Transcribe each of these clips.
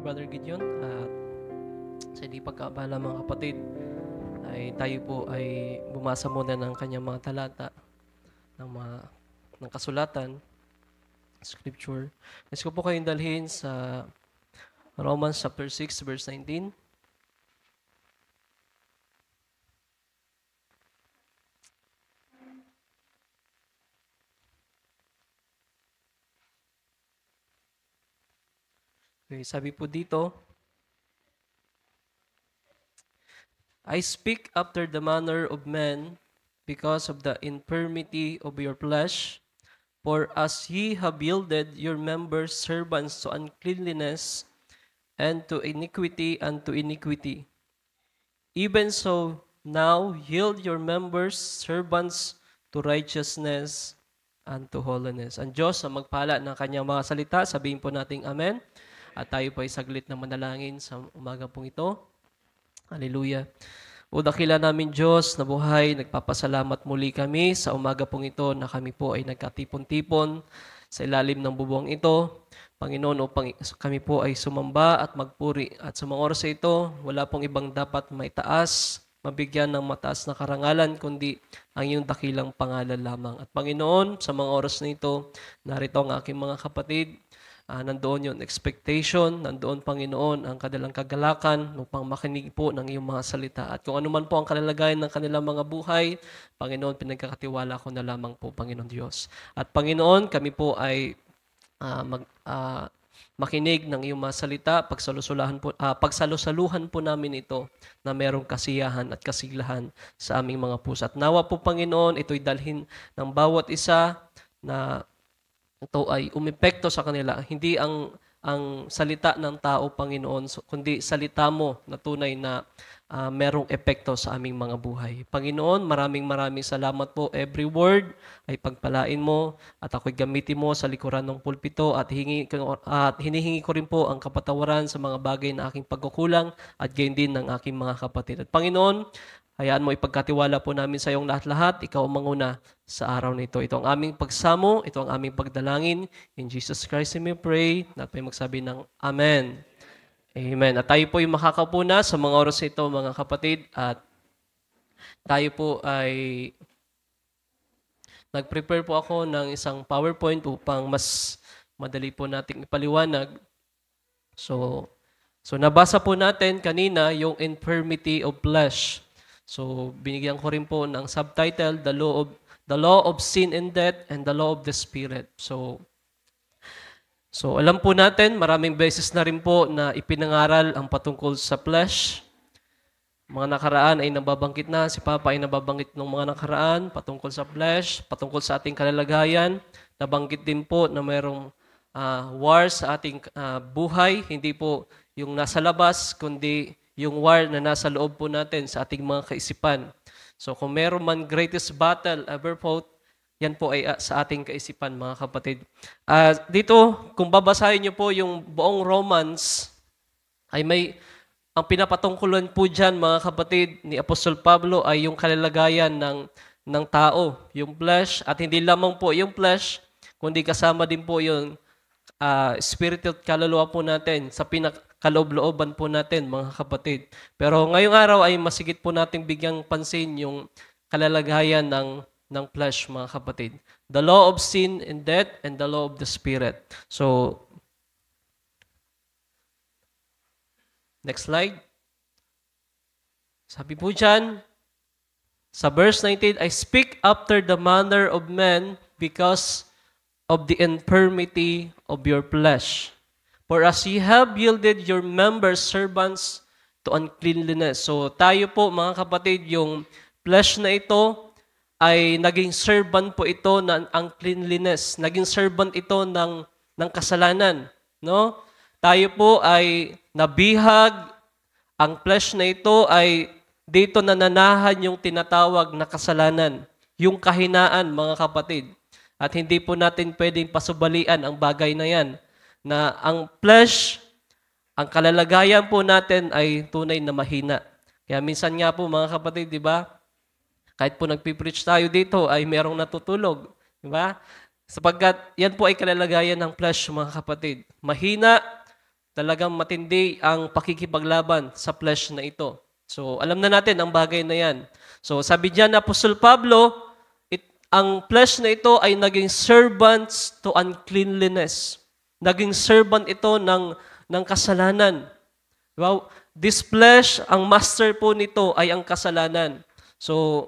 you, Brother Gideon. At sa hindi pagkaabala mga kapatid, ay tayo po ay bumasa muna ng kanyang mga talata, ng kasulatan, scripture. Nais ko po kayong dalhin sa Romans chapter 6, verse 19. Okay, sabi po dito, I speak after the manner of men because of the infirmity of your flesh. For as ye have yielded your members servants to uncleanliness, and to iniquity unto iniquity, even so now yield your members servants to righteousness and to holiness. Ang Diyos ang magpala ng kanyang mga salita, sabihin po nating Amen. At tayo po ay saglit na manalangin sa umaga pong ito. Hallelujah. O dakila namin Diyos na buhay, nagpapasalamat muli kami sa umaga pong ito na kami po ay nagkatipon-tipon sa ilalim ng bubong ito. Panginoon, kami po ay sumamba at magpuri. At sa mga oras ito, wala pong ibang dapat maitaas, mabigyan ng mataas na karangalan, kundi ang iyong dakilang pangalan lamang. At Panginoon, sa mga oras na ito, narito ang aking mga kapatid. Nandoon yung expectation, nandoon Panginoon ang kanilang kagalakan upang makinig po ng iyong mga salita. At kung ano man po ang kalalagayan ng kanilang mga buhay, Panginoon, pinagkakatiwala ko na lamang po, Panginoon Diyos. At Panginoon, kami po ay makinig ng iyong mga salita, pagsalusaluhan po namin ito na merong kasiyahan at kasiglahan sa aming mga puso. At nawa po, Panginoon, ito'y dalhin ng bawat isa na ito ay umepekto sa kanila. Hindi ang salita ng tao, Panginoon, kundi salita mo na tunay na merong epekto sa aming mga buhay. Panginoon, maraming salamat po. Every word ay pagpalain mo at ako'y gamitin mo sa likuran ng pulpito at hinihingi ko rin po ang kapatawaran sa mga bagay na aking pagkukulang at gayon din ng aking mga kapatid. At Panginoon, hayaan mo ipagkatiwala po namin sa iyong lahat-lahat. Ikaw ang manguna sa araw na ito. Ito ang aming pagsamo, ito ang aming pagdalangin. In Jesus Christ we pray. At may magsabi ng Amen. Amen. At tayo po ay makakaupo na sa mga oras ito, mga kapatid. At tayo po ay nag-prepare po ako ng isang PowerPoint upang mas madali po nating ipaliwanag. So nabasa po natin kanina yung infirmity of flesh. So, binigyan ko rin po ng subtitle, The Law of Sin and Death and the Law of the Spirit. So alam po natin, maraming beses na rin po na ipinangaral ang patungkol sa flesh. Mga nakaraan ay nababanggit na, si Papa ay nababanggit ng mga nakaraan patungkol sa flesh, patungkol sa ating kalalagayan. Nabanggit din po na mayroong war sa ating buhay, hindi po yung nasa labas, kundi yung war na nasa loob po natin sa ating mga kaisipan. So kung meron man greatest battle ever fought, yan po ay sa ating kaisipan, mga kapatid. Dito, kung babasahin niyo po yung buong Romans, ay ang pinapatungkulan po dyan, mga kapatid, ni Apostol Pablo ay yung kalalagayan ng tao, yung flesh, at hindi lamang po yung flesh, kundi kasama din po yung spiritual kaluluwa po natin sa kaloob-looban po natin, mga kapatid. Pero ngayong araw ay masigit po nating bigyang pansin yung kalalagayan ng flesh, mga kapatid. The law of sin and death and the law of the spirit. So, next slide. Sabi po dyan, sa verse 19, I speak after the manner of men because of the infirmity of your flesh. For as ye have yielded your members servants to uncleanliness. So tayo po, mga kapatid, yung flesh na ito ay naging servant po ito ng uncleanliness. Naging servant ito ng kasalanan. No? Tayo po ay nabihag. Ang flesh na ito ay dito nananahan yung tinatawag na kasalanan. Yung kahinaan, mga kapatid. At hindi po natin pwedeng pasubalian ang bagay na yan. Na ang flesh, ang kalalagayan po natin ay tunay na mahina. Kaya minsan nga po, mga kapatid, di ba? Kahit po nagpipreach tayo dito, ay merong natutulog. Di ba? Sapagkat yan po ay kalalagayan ng flesh, mga kapatid. Mahina, Talagang matindi ang pakikipaglaban sa flesh na ito. So, alam na natin ang bagay na yan. So, sabi niya na Apostol Pablo, ang flesh na ito ay naging servants to uncleanliness. Naging servant ito ng kasalanan. Wow. This flesh, ang master po nito ay ang kasalanan. So,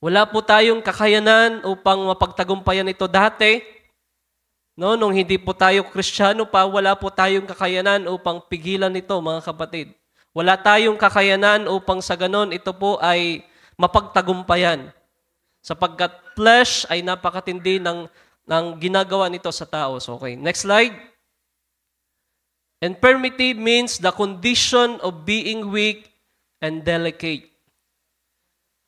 wala po tayong kakayanan upang mapagtagumpayan ito dati. No, nung hindi po tayo Kristiyano pa, wala po tayong kakayanan upang pigilan ito, mga kapatid. Wala tayong kakayanan upang sa ganon ito po ay mapagtagumpayan. Sapagkat flesh ay napakatindi ng ginagawa nito sa tao. So, okay, next slide. Infirmity means the condition of being weak and delicate.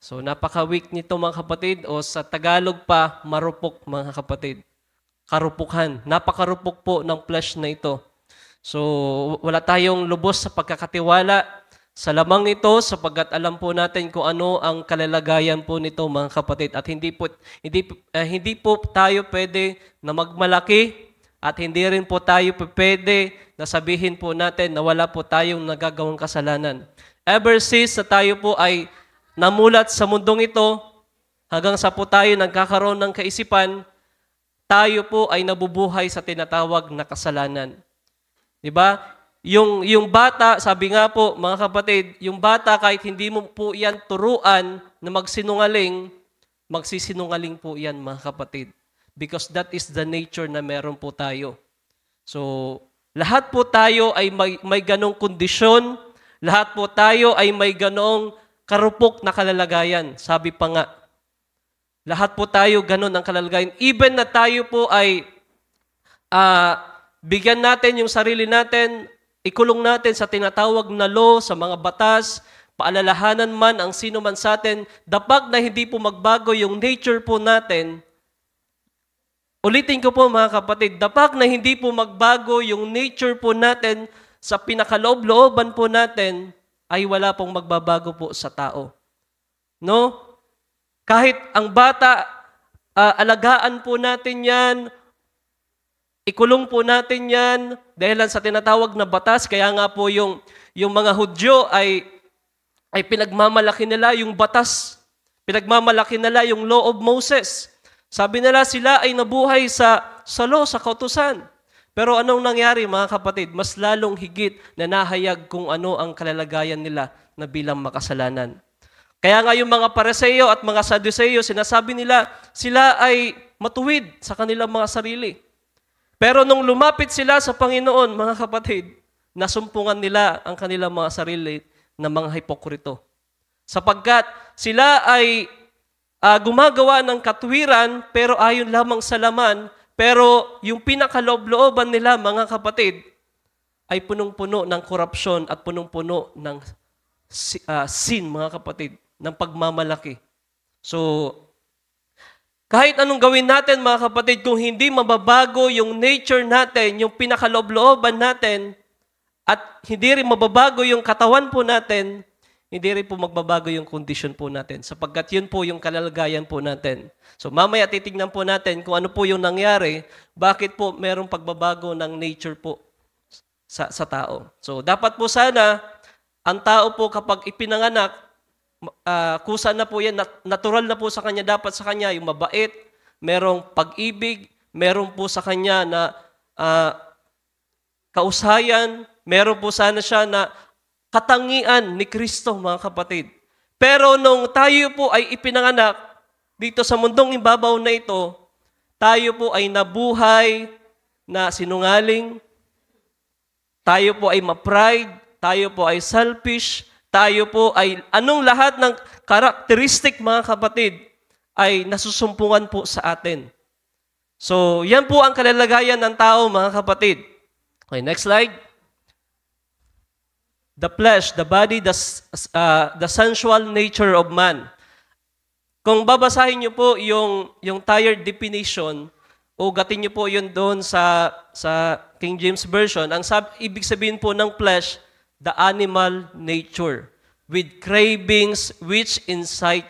So, napaka-weak nito mga kapatid, o sa Tagalog pa, marupok mga kapatid. Karupukan. Napakarupok po ng flesh na ito. So, wala tayong lubos sa pagkakatiwala sa lamang nito sapagkat alam po natin kung ano ang kalalagayan po nito mga kapatid. At hindi po tayo pwede na magmalaki at hindi rin po tayo pwede na sabihin po natin na wala po tayong nagagawang kasalanan. Ever since na tayo po ay namulat sa mundong ito, hanggang sa po tayo nagkakaroon ng kaisipan, tayo po ay nabubuhay sa tinatawag na kasalanan. Diba? Yung bata, sabi nga po mga kapatid, yung bata kahit hindi mo po yan turuan na magsinungaling, magsisinungaling po yan mga kapatid. Because that is the nature na meron po tayo. So, lahat po tayo ay may ganong kondisyon, lahat po tayo ay may ganong karupok na kalalagayan. Sabi pa nga, lahat po tayo ganon ang kalalagayan. Even na tayo po ay bigyan natin yung sarili natin, ikulong natin sa tinatawag na law, sa mga batas, paalalahanan man ang sino man sa atin, dapat na hindi po magbago yung nature po natin. Ulitin ko po mga kapatid, dapat na hindi po magbago yung nature po natin sa pinakaloob-looban po natin, ay wala pong magbabago po sa tao. No? Kahit ang bata, alagaan po natin yan, ikulong po natin yan, dahil sa tinatawag na batas, kaya nga po yung mga Hudyo ay pinagmamalaki nila yung batas, pinagmamalaki nila yung law of Moses. Sabi nila sila ay nabuhay sa law, sa kautusan. Pero anong nangyari mga kapatid? Mas lalong higit na nahayag kung ano ang kalalagayan nila na bilang makasalanan. Kaya nga yung mga Pariseo at mga Saduseo, sinasabi nila, sila ay matuwid sa kanilang mga sarili. Pero nung lumapit sila sa Panginoon, mga kapatid, nasumpungan nila ang kanilang mga sarili na mga hipokrito. Sapagkat sila ay gumagawa ng katuwiran, pero ayon lamang sa laman, pero yung pinakaloob-looban nila, mga kapatid, ay punong-puno ng korupsyon at punong-puno ng sin, mga kapatid, ng pagmamalaki. So, kahit anong gawin natin, mga kapatid, kung hindi mababago yung nature natin, yung pinakaloob-looban natin, at hindi rin mababago yung katawan po natin, hindi rin po magbabago yung kondisyon po natin. Sapagkat yun po yung kalalagayan po natin. So mamaya titignan po natin kung ano po yung nangyari, bakit po merong pagbabago ng nature po sa tao. So dapat po sana, ang tao po kapag ipinanganak, kusa na po yan, natural na po sa kanya, dapat sa kanya yung mabait, merong pag-ibig, meron po sa kanya na kausayan, meron po sana siya na katangian ni Kristo, mga kapatid. Pero nung tayo po ay ipinanganak dito sa mundong ibabaw na ito, tayo po ay nabuhay na sinungaling, tayo po ay ma-pride, tayo po ay selfish, tayo po ay anong lahat ng karakteristik, mga kapatid, ay nasusumpungan po sa atin. So, yan po ang kalalagayan ng tao, mga kapatid. Okay, next slide. The flesh, the body, the sensual nature of man. Kung babasahin niyo po yung tired definition, ugatin niyo po yun doon sa King James Version, ang ibig sabihin po ng flesh, the animal nature, with cravings which incite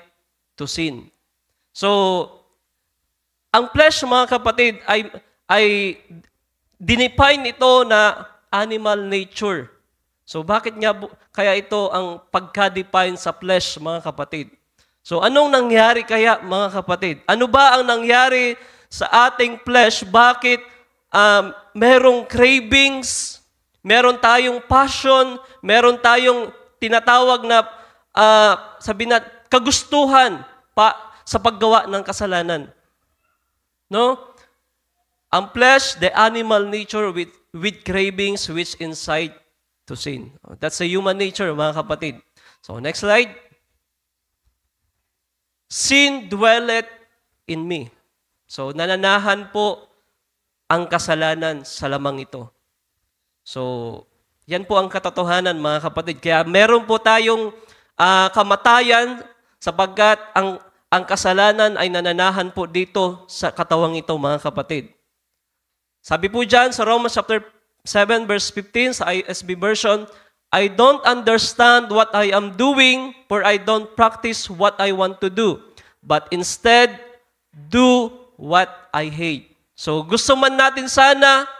to sin. So, ang flesh, mga kapatid, ay dinefine ito na animal nature. So bakit nga kaya ito ang pagka-define sa flesh, mga kapatid? So anong nangyari kaya, mga kapatid? Ano ba ang nangyari sa ating flesh? Bakit merong cravings, meron tayong passion, meron tayong tinatawag na sabi na kagustuhan sa paggawa ng kasalanan? No? Ang flesh, the animal nature with cravings which incite to sin. That's the human nature, mga kapatid. So next slide. Sin dwelleth in me. So nananahan po ang kasalanan sa lamang ito. So yan po ang katotohanan, mga kapatid. Kaya meron po tayong kamatayan sapagkat ang kasalanan ay nananahan po dito sa katawang ito, mga kapatid. Sabi po dyan sa Romans chapter 7 verse 15 sa ISB version, I don't understand what I am doing, for I don't practice what I want to do, but instead do what I hate. So gusto man natin sana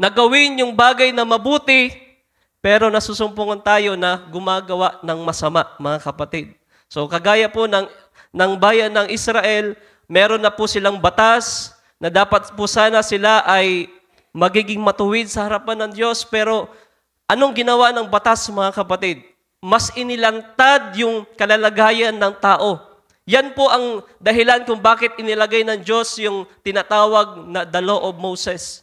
na gawin yung bagay na mabuti, pero nasusumpungan tayo na gumagawa ng masama, mga kapatid. So kagaya po ng bayan ng Israel, meron na po silang batas na dapat po sana sila ay magiging matuwid sa harapan ng Diyos, pero anong ginawa ng batas, mga kapatid? Mas inilantad yung kalalagayan ng tao. Yan po ang dahilan kung bakit inilagay ng Diyos yung tinatawag na the law of Moses.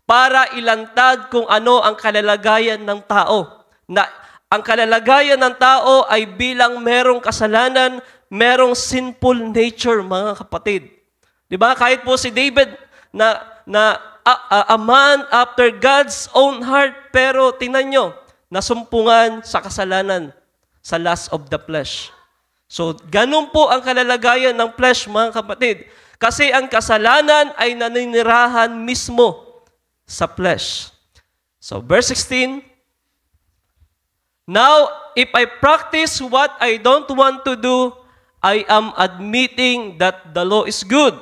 Para ilantad kung ano ang kalalagayan ng tao. Na ang kalalagayan ng tao ay bilang merong kasalanan, merong sinful nature, mga kapatid. Diba? Kahit po si David na a man after God's own heart, pero tingnan nyo, nasumpungan sa kasalanan, sa lust of the flesh. So, ganun po ang kalalagayan ng flesh, mga kapatid. Kasi ang kasalanan ay naninirahan mismo sa flesh. So, verse 16, now, if I practice what I don't want to do, I am admitting that the law is good.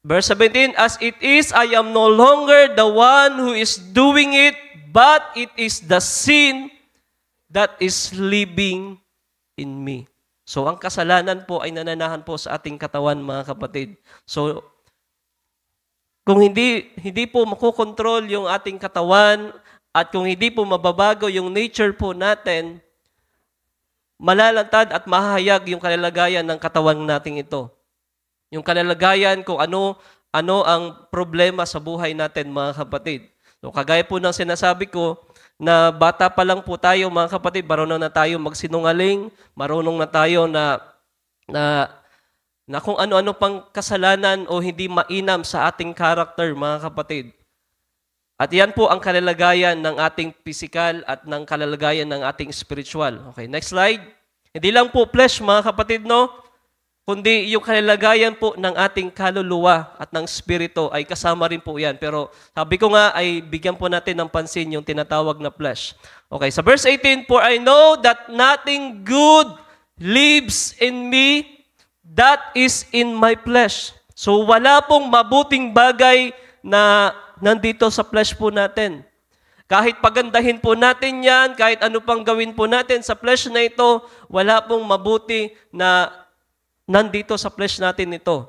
Verse 17, as it is, I am no longer the one who is doing it, but it is the sin that is living in me. So, ang kasalanan po ay nananahan po sa ating katawan, mga kapatid. So, kung hindi po makokontrol yung ating katawan at kung hindi po mababago yung nature po natin, malalantad at mahahayag yung kalalagayan ng katawan natin ito. Yung kalalagayan kung ano ang problema sa buhay natin, mga kapatid. So, kagaya po ng sinasabi ko, na bata pa lang po tayo, mga kapatid, marunong na tayo magsinungaling, marunong na tayo na kung ano-ano pang kasalanan o hindi mainam sa ating character, mga kapatid. At yan po ang kalalagayan ng ating physical at ng kalalagayan ng ating spiritual. Okay, next slide. Hindi lang po flesh, mga kapatid, no? Kundi yung kalalagayan po ng ating kaluluwa at ng spirito ay kasama rin po yan. Pero sabi ko nga ay bigyan po natin ng pansin yung tinatawag na flesh. Okay, sa verse 18, for I know that nothing good lives in me, that is in my flesh. So wala pong mabuting bagay na nandito sa flesh po natin. Kahit pagandahin po natin yan, kahit ano pang gawin po natin sa flesh na ito, wala pong mabuti na nandito sa flesh natin ito.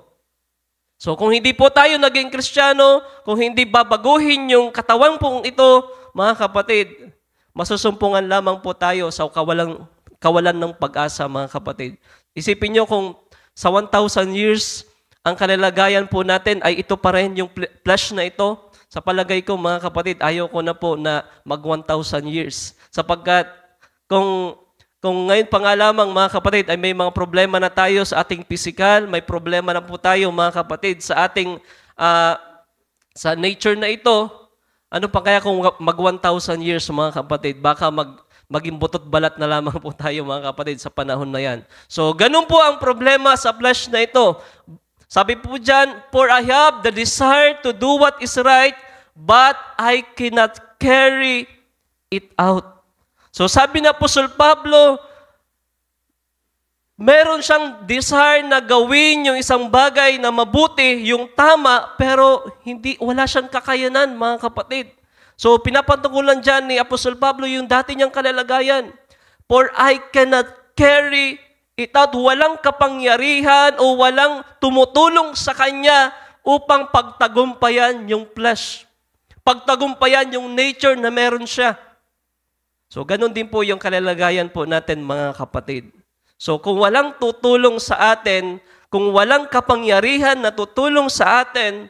So kung hindi po tayo naging Kristiyano, kung hindi babaguhin yung katawan pong ito, mga kapatid, masusumpungan lamang po tayo sa kawalan ng pag-asa, mga kapatid. Isipin nyo kung sa 1,000 years, ang kalalagayan po natin ay ito pa rin yung flesh na ito. Sa palagay ko, mga kapatid, ayaw ko na po na mag 1,000 years. Sapagkat kung ngayon pa nga lamang, mga kapatid, ay may mga problema na tayo sa ating physical, may problema na po tayo, mga kapatid, sa ating sa nature na ito, ano pa kaya kung mag 1,000 years, mga kapatid, baka maging butot balat na lamang po tayo, mga kapatid, sa panahon na yan. So, ganun po ang problema sa flesh na ito. Sabi po dyan, for I have the desire to do what is right, but I cannot carry it out. So sabi na Apostol Pablo, meron siyang desire na gawin yung isang bagay na mabuti, yung tama, pero wala siyang kakayanan, mga kapatid. So, pinapatukulan dyan ni Apostol Pablo yung dati niyang kalalagayan. For I cannot carry it out. Walang kapangyarihan o walang tumutulong sa kanya upang pagtagumpayan yung flesh. Pagtagumpayan yung nature na meron siya. So, ganun din po yung kalalagayan po natin, mga kapatid. So, kung walang tutulong sa atin, kung walang kapangyarihan na tutulong sa atin,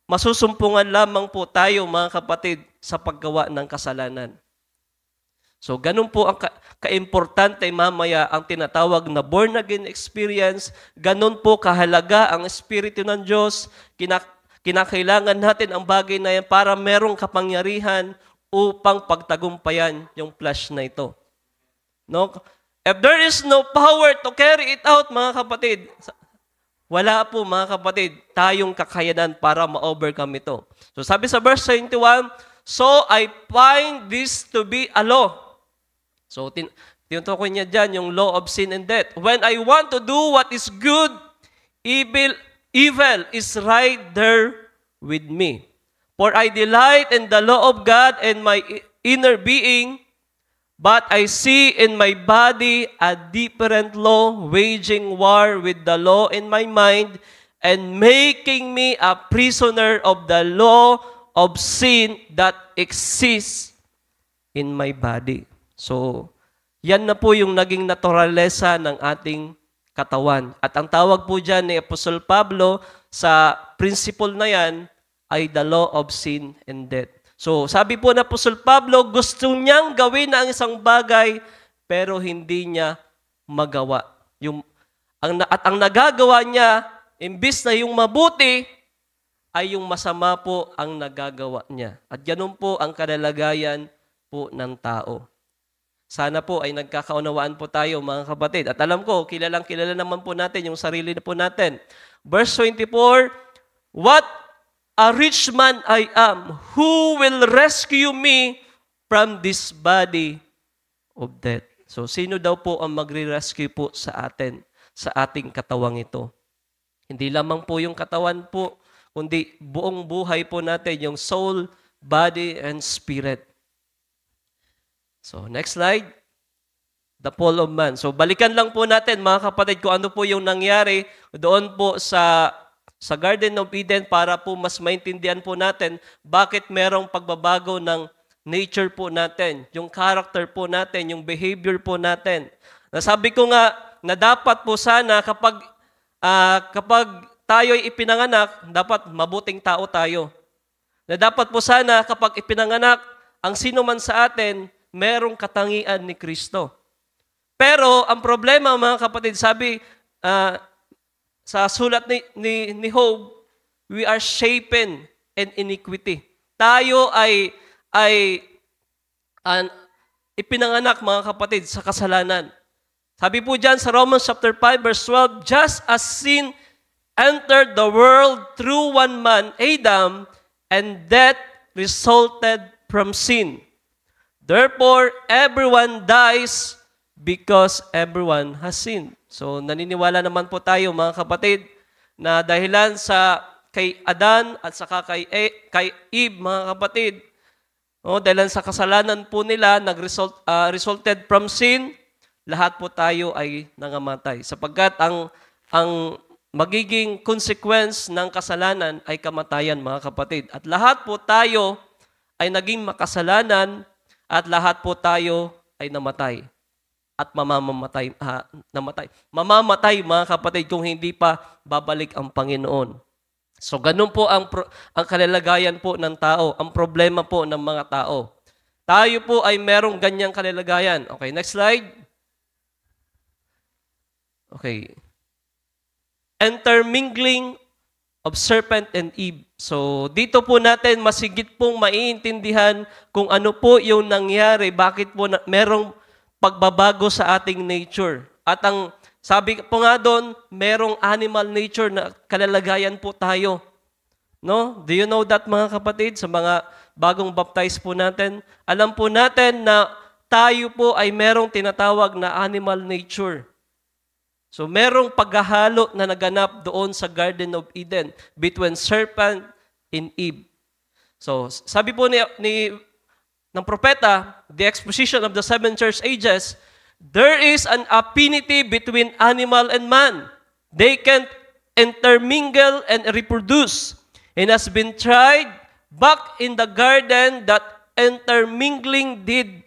masusumpungan lamang po tayo, mga kapatid, sa paggawa ng kasalanan. So, ganun po ang kaimportante mamaya ang tinatawag na born-again experience. Ganun po kahalaga ang Espiritu ng Diyos. Kinakailangan natin ang bagay na yan para merong kapangyarihan upang pagtagumpayan yung flesh na ito. No? If there is no power to carry it out, mga kapatid, wala po, mga kapatid, tayong kakayanan para ma-overcome ito. So sabi sa verse 21, so I find this to be a law. So tinutukoy niya dyan yung law of sin and death. When I want to do what is good, evil is right there with me. For I delight in the law of God and my inner being, but I see in my body a different law, waging war with the law in my mind, and making me a prisoner of the law of sin that exists in my body. So, yan na po yung naging naturalesa ng ating katawan. At ang tawag po dyan ni Apostol Pablo sa principle na yan ay the law of sin and death. So, sabi po na Apostol Pablo, gusto niyang gawin ang isang bagay, pero hindi niya magawa. At ang nagagawa niya, imbis na yung mabuti, ay yung masama po ang nagagawa niya. At ganun po ang kalalagayan po ng tao. Sana po ay nagkakaunawaan po tayo, mga kapatid. At alam ko, kilala naman po natin yung sarili na po natin. Verse 24, what a rich man I am, who will rescue me from this body of death. So, sino daw po ang magre-rescue po sa atin, sa ating katawang ito? Hindi lamang po yung katawan po, kundi buong buhay po natin, yung soul, body, and spirit. So, next slide. The fall of man. So, balikan lang po natin, mga kapatid, kung ano po yung nangyari doon po sa Garden of Eden para po mas maintindihan po natin bakit merong pagbabago ng nature po natin, yung character po natin, yung behavior po natin. Nasabi ko nga na dapat po sana kapag tayo'y ipinanganak, dapat mabuting tao tayo. Na dapat po sana kapag ipinanganak, ang sino man sa atin, merong katangian ni Kristo. Pero ang problema, mga kapatid, sabi, sa sulat ni Job, we are shapen in iniquity. Tayo ay ipinanganak, mga kapatid, sa kasalanan. Sabi po dyan sa Romans chapter 5 verse 12, just as sin entered the world through one man, Adam, and death resulted from sin. Therefore, everyone dies because everyone has sinned. So, naniniwala naman po tayo, mga kapatid, na dahilan sa kay Adan at saka kay Eve, mga kapatid, dahilan sa kasalanan po nila, resulted from sin, lahat po tayo ay nangamatay. Sapagkat ang magiging consequence ng kasalanan ay kamatayan, mga kapatid. At lahat po tayo ay naging makasalanan at lahat po tayo ay namatay. At mamamatay, mga kapatid, kung hindi pa babalik ang Panginoon. So, ganun po ang kalalagayan po ng tao, ang problema po ng mga tao. Tayo po ay merong ganyang kalalagayan. Okay, next slide. Okay. Intermingling of serpent and Eve. So, dito po natin masigit pong maiintindihan kung ano po yung nangyari, bakit po merong pagbabago sa ating nature. At ang sabi po nga doon, merong animal nature na kalalagayan po tayo. No? Do you know that, mga kapatid? Sa mga bagong baptize po natin, alam po natin na tayo po ay merong tinatawag na animal nature. So merong paghahalo na naganap doon sa Garden of Eden between serpent and Eve. So, sabi po ng propeta, the exposition of the seven church ages, there is an affinity between animal and man. They can intermingle and reproduce. It has been tried back in the garden that intermingling did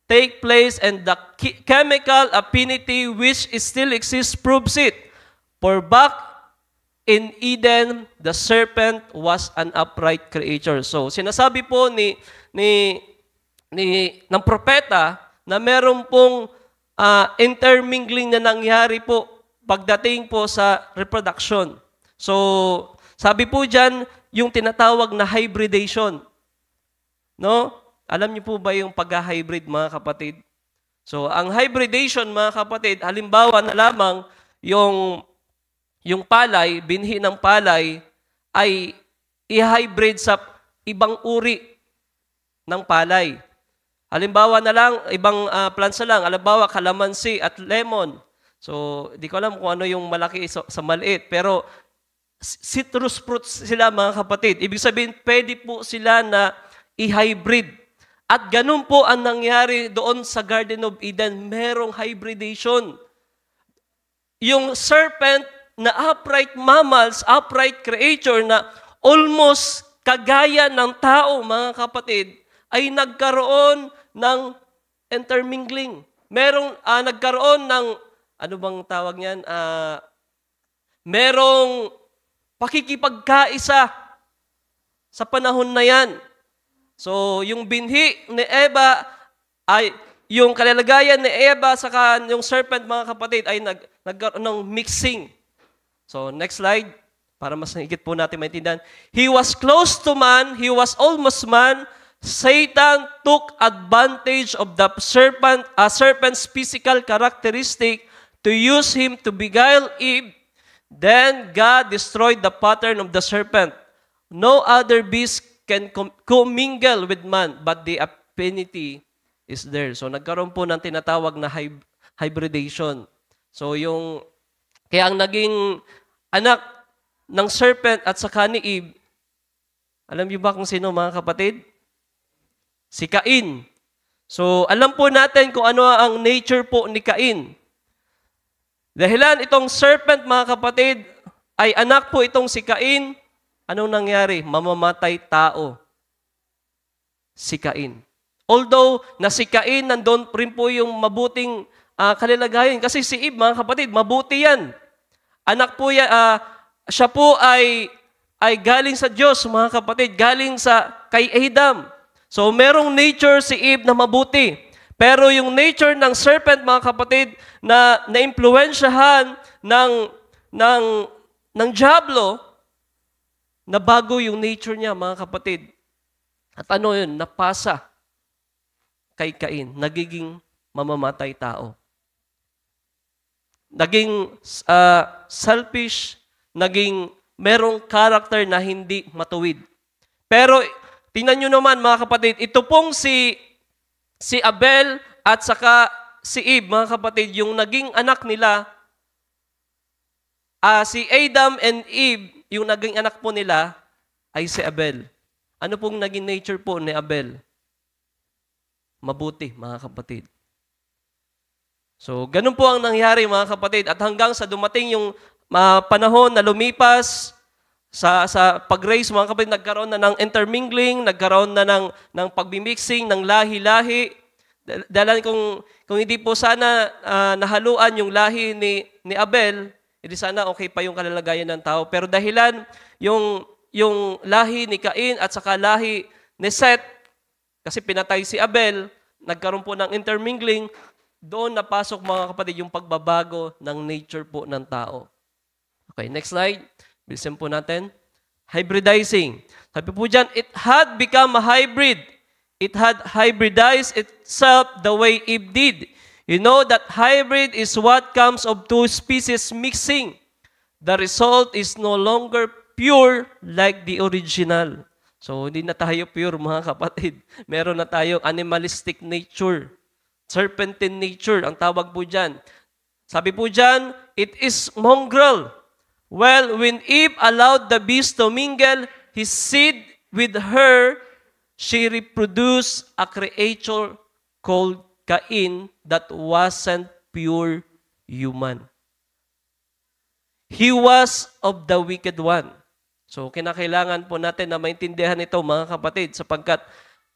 take place, and the chemical affinity which still exists proves it. For back in Eden, the serpent was an upright creature. So, sinasabi po ng propeta na meron pong intermingling na nangyari po pagdating po sa reproduction. So, sabi po dyan, yung tinatawag na hybridation. No? Alam niyo po ba yung pag-hybrid, mga kapatid? So, ang hybridation, mga kapatid, halimbawa na lamang yung palay, binhi ng palay, ay i-hybrid sa ibang uri ng palay. Halimbawa na lang, ibang plants na lang, halimbawa kalamansi at lemon. So, di ko alam kung ano yung malaki sa maliit, pero citrus fruits sila, mga kapatid. Ibig sabihin, pwede po sila na i-hybrid. At ganun po ang nangyari doon sa Garden of Eden, merong hybridation. Yung serpent na upright mammals, upright creature na almost kagaya ng tao, mga kapatid, ay nagkaroon ng intermingling. Nagkaroon ng, ano bang tawag niyan? Merong pakikipagkaisa sa panahon na yan. So, yung binhi ni Eva, ay yung kalalagayan ni Eva saka yung serpent, mga kapatid, ay nagkaroon ng mixing. So, next slide, para mas higit po natin maintindihan. He was close to man, he was almost man. Satan took advantage of the serpent's physical characteristic to use him to beguile Eve. Then God destroyed the pattern of the serpent. No other beast can commingle with man, but the affinity is there. So, nagkaroon po ng tinatawag na hybridation. So, kaya ang naging anak ng serpent at saka ni Eve, alam niyo ba kung sino, mga kapatid? Si Cain. So, alam po natin kung ano ang nature po ni Cain. Dahilan itong serpent, mga kapatid, ay anak po itong si Cain. Anong nangyari? Mamamatay tao. Si Cain. Although, na si Cain, nandun rin po yung mabuting kalalagayan. Kasi si Eve, mga kapatid, mabuti yan. Anak po yan, siya po ay galing sa Diyos, mga kapatid, galing kay Adam. So, merong nature si Eve na mabuti. Pero yung nature ng serpent, mga kapatid, na naimpluwensyahan ng diablo, na bago yung nature niya, mga kapatid. At ano yun? Napasa kay Cain. Nagiging mamamatay tao. Naging selfish, naging merong character na hindi matuwid. Pero, tingnan nyo naman, mga kapatid, ito pong si Abel at saka si Eve, mga kapatid, yung naging anak nila, si Adam and Eve, yung naging anak po nila, ay si Abel. Ano pong naging nature po ni Abel? Mabuti, mga kapatid. So, ganun po ang nangyari, mga kapatid. At hanggang sa dumating yung panahon na lumipas, sa pag-raise, mga kapatid, nagkaroon na ng intermingling, nagkaroon na ng pagmimixing, ng lahi-lahi. Dahil kung hindi po sana nahaluan yung lahi ni Abel, hindi sana okay pa yung kalalagayan ng tao. Pero dahilan yung lahi ni Cain at saka lahi ni Seth, kasi pinatay si Abel, nagkaroon po ng intermingling, doon napasok, mga kapatid, yung pagbabago ng nature po ng tao. Okay, next slide. Bilisan po natin. Hybridizing. Sabi po dyan, it had become a hybrid. It had hybridized itself the way Eve did. You know that hybrid is what comes of two species mixing. The result is no longer pure like the original. So, hindi na tayo pure, mga kapatid. Meron na tayong animalistic nature. Serpentine nature, ang tawag po dyan. Sabi po dyan, it is mongrel. Well, when Eve allowed the beast to mingle his seed with her, she reproduced a creature called Cain that wasn't pure human. He was of the wicked one. So, kinakailangan po natin na maintindihan ito, mga kapatid, sapagkat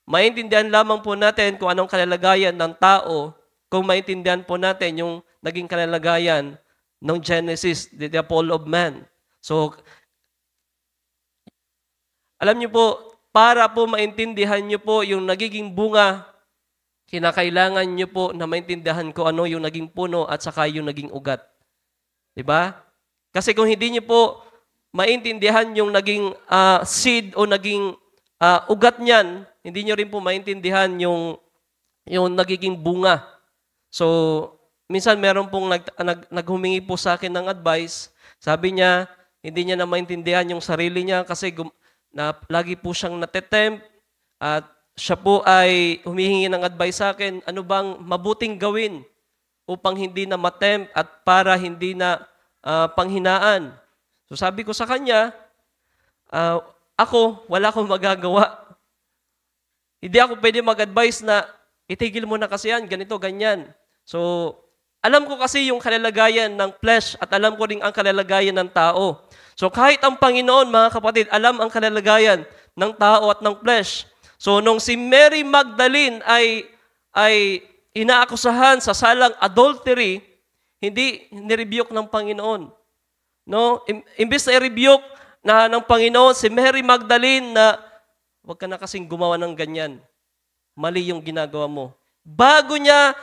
maintindihan lamang po natin kung anong kalalagayan ng tao, kung maintindihan po natin yung naging kalalagayan ng Genesis, the fall of man. So, alam niyo po, para po maintindihan niyo po yung nagiging bunga, kinakailangan niyo po na maintindihan ko ano yung naging puno at saka yung naging ugat. Diba? Kasi kung hindi niyo po maintindihan yung naging seed o naging ugat niyan, hindi niyo rin po maintindihan yung nagiging bunga. So, minsan meron pong naghumingi po sa akin ng advice. Sabi niya, hindi niya na maintindihan yung sarili niya kasi lagi po siyang natetempt at siya po ay humihingi ng advice sa akin, ano bang mabuting gawin upang hindi na matempt at para hindi na panghinaan. So sabi ko sa kanya, wala akong magagawa. Hindi ako pwede mag-advise na itigil mo na kasi yan, ganito, ganyan. So, alam ko kasi yung kalalagayan ng flesh at alam ko rin ang kalalagayan ng tao. So kahit ang Panginoon, mga kapatid, alam ang kalalagayan ng tao at ng flesh. So nung si Mary Magdalene ay inaakusahan sa salang adultery, hindi nirebuke ng Panginoon. No? Imbes na i-rebuke ng Panginoon si Mary Magdalene na huwag ka na kasing gumawa ng ganyan. Mali yung ginagawa mo. Bago niya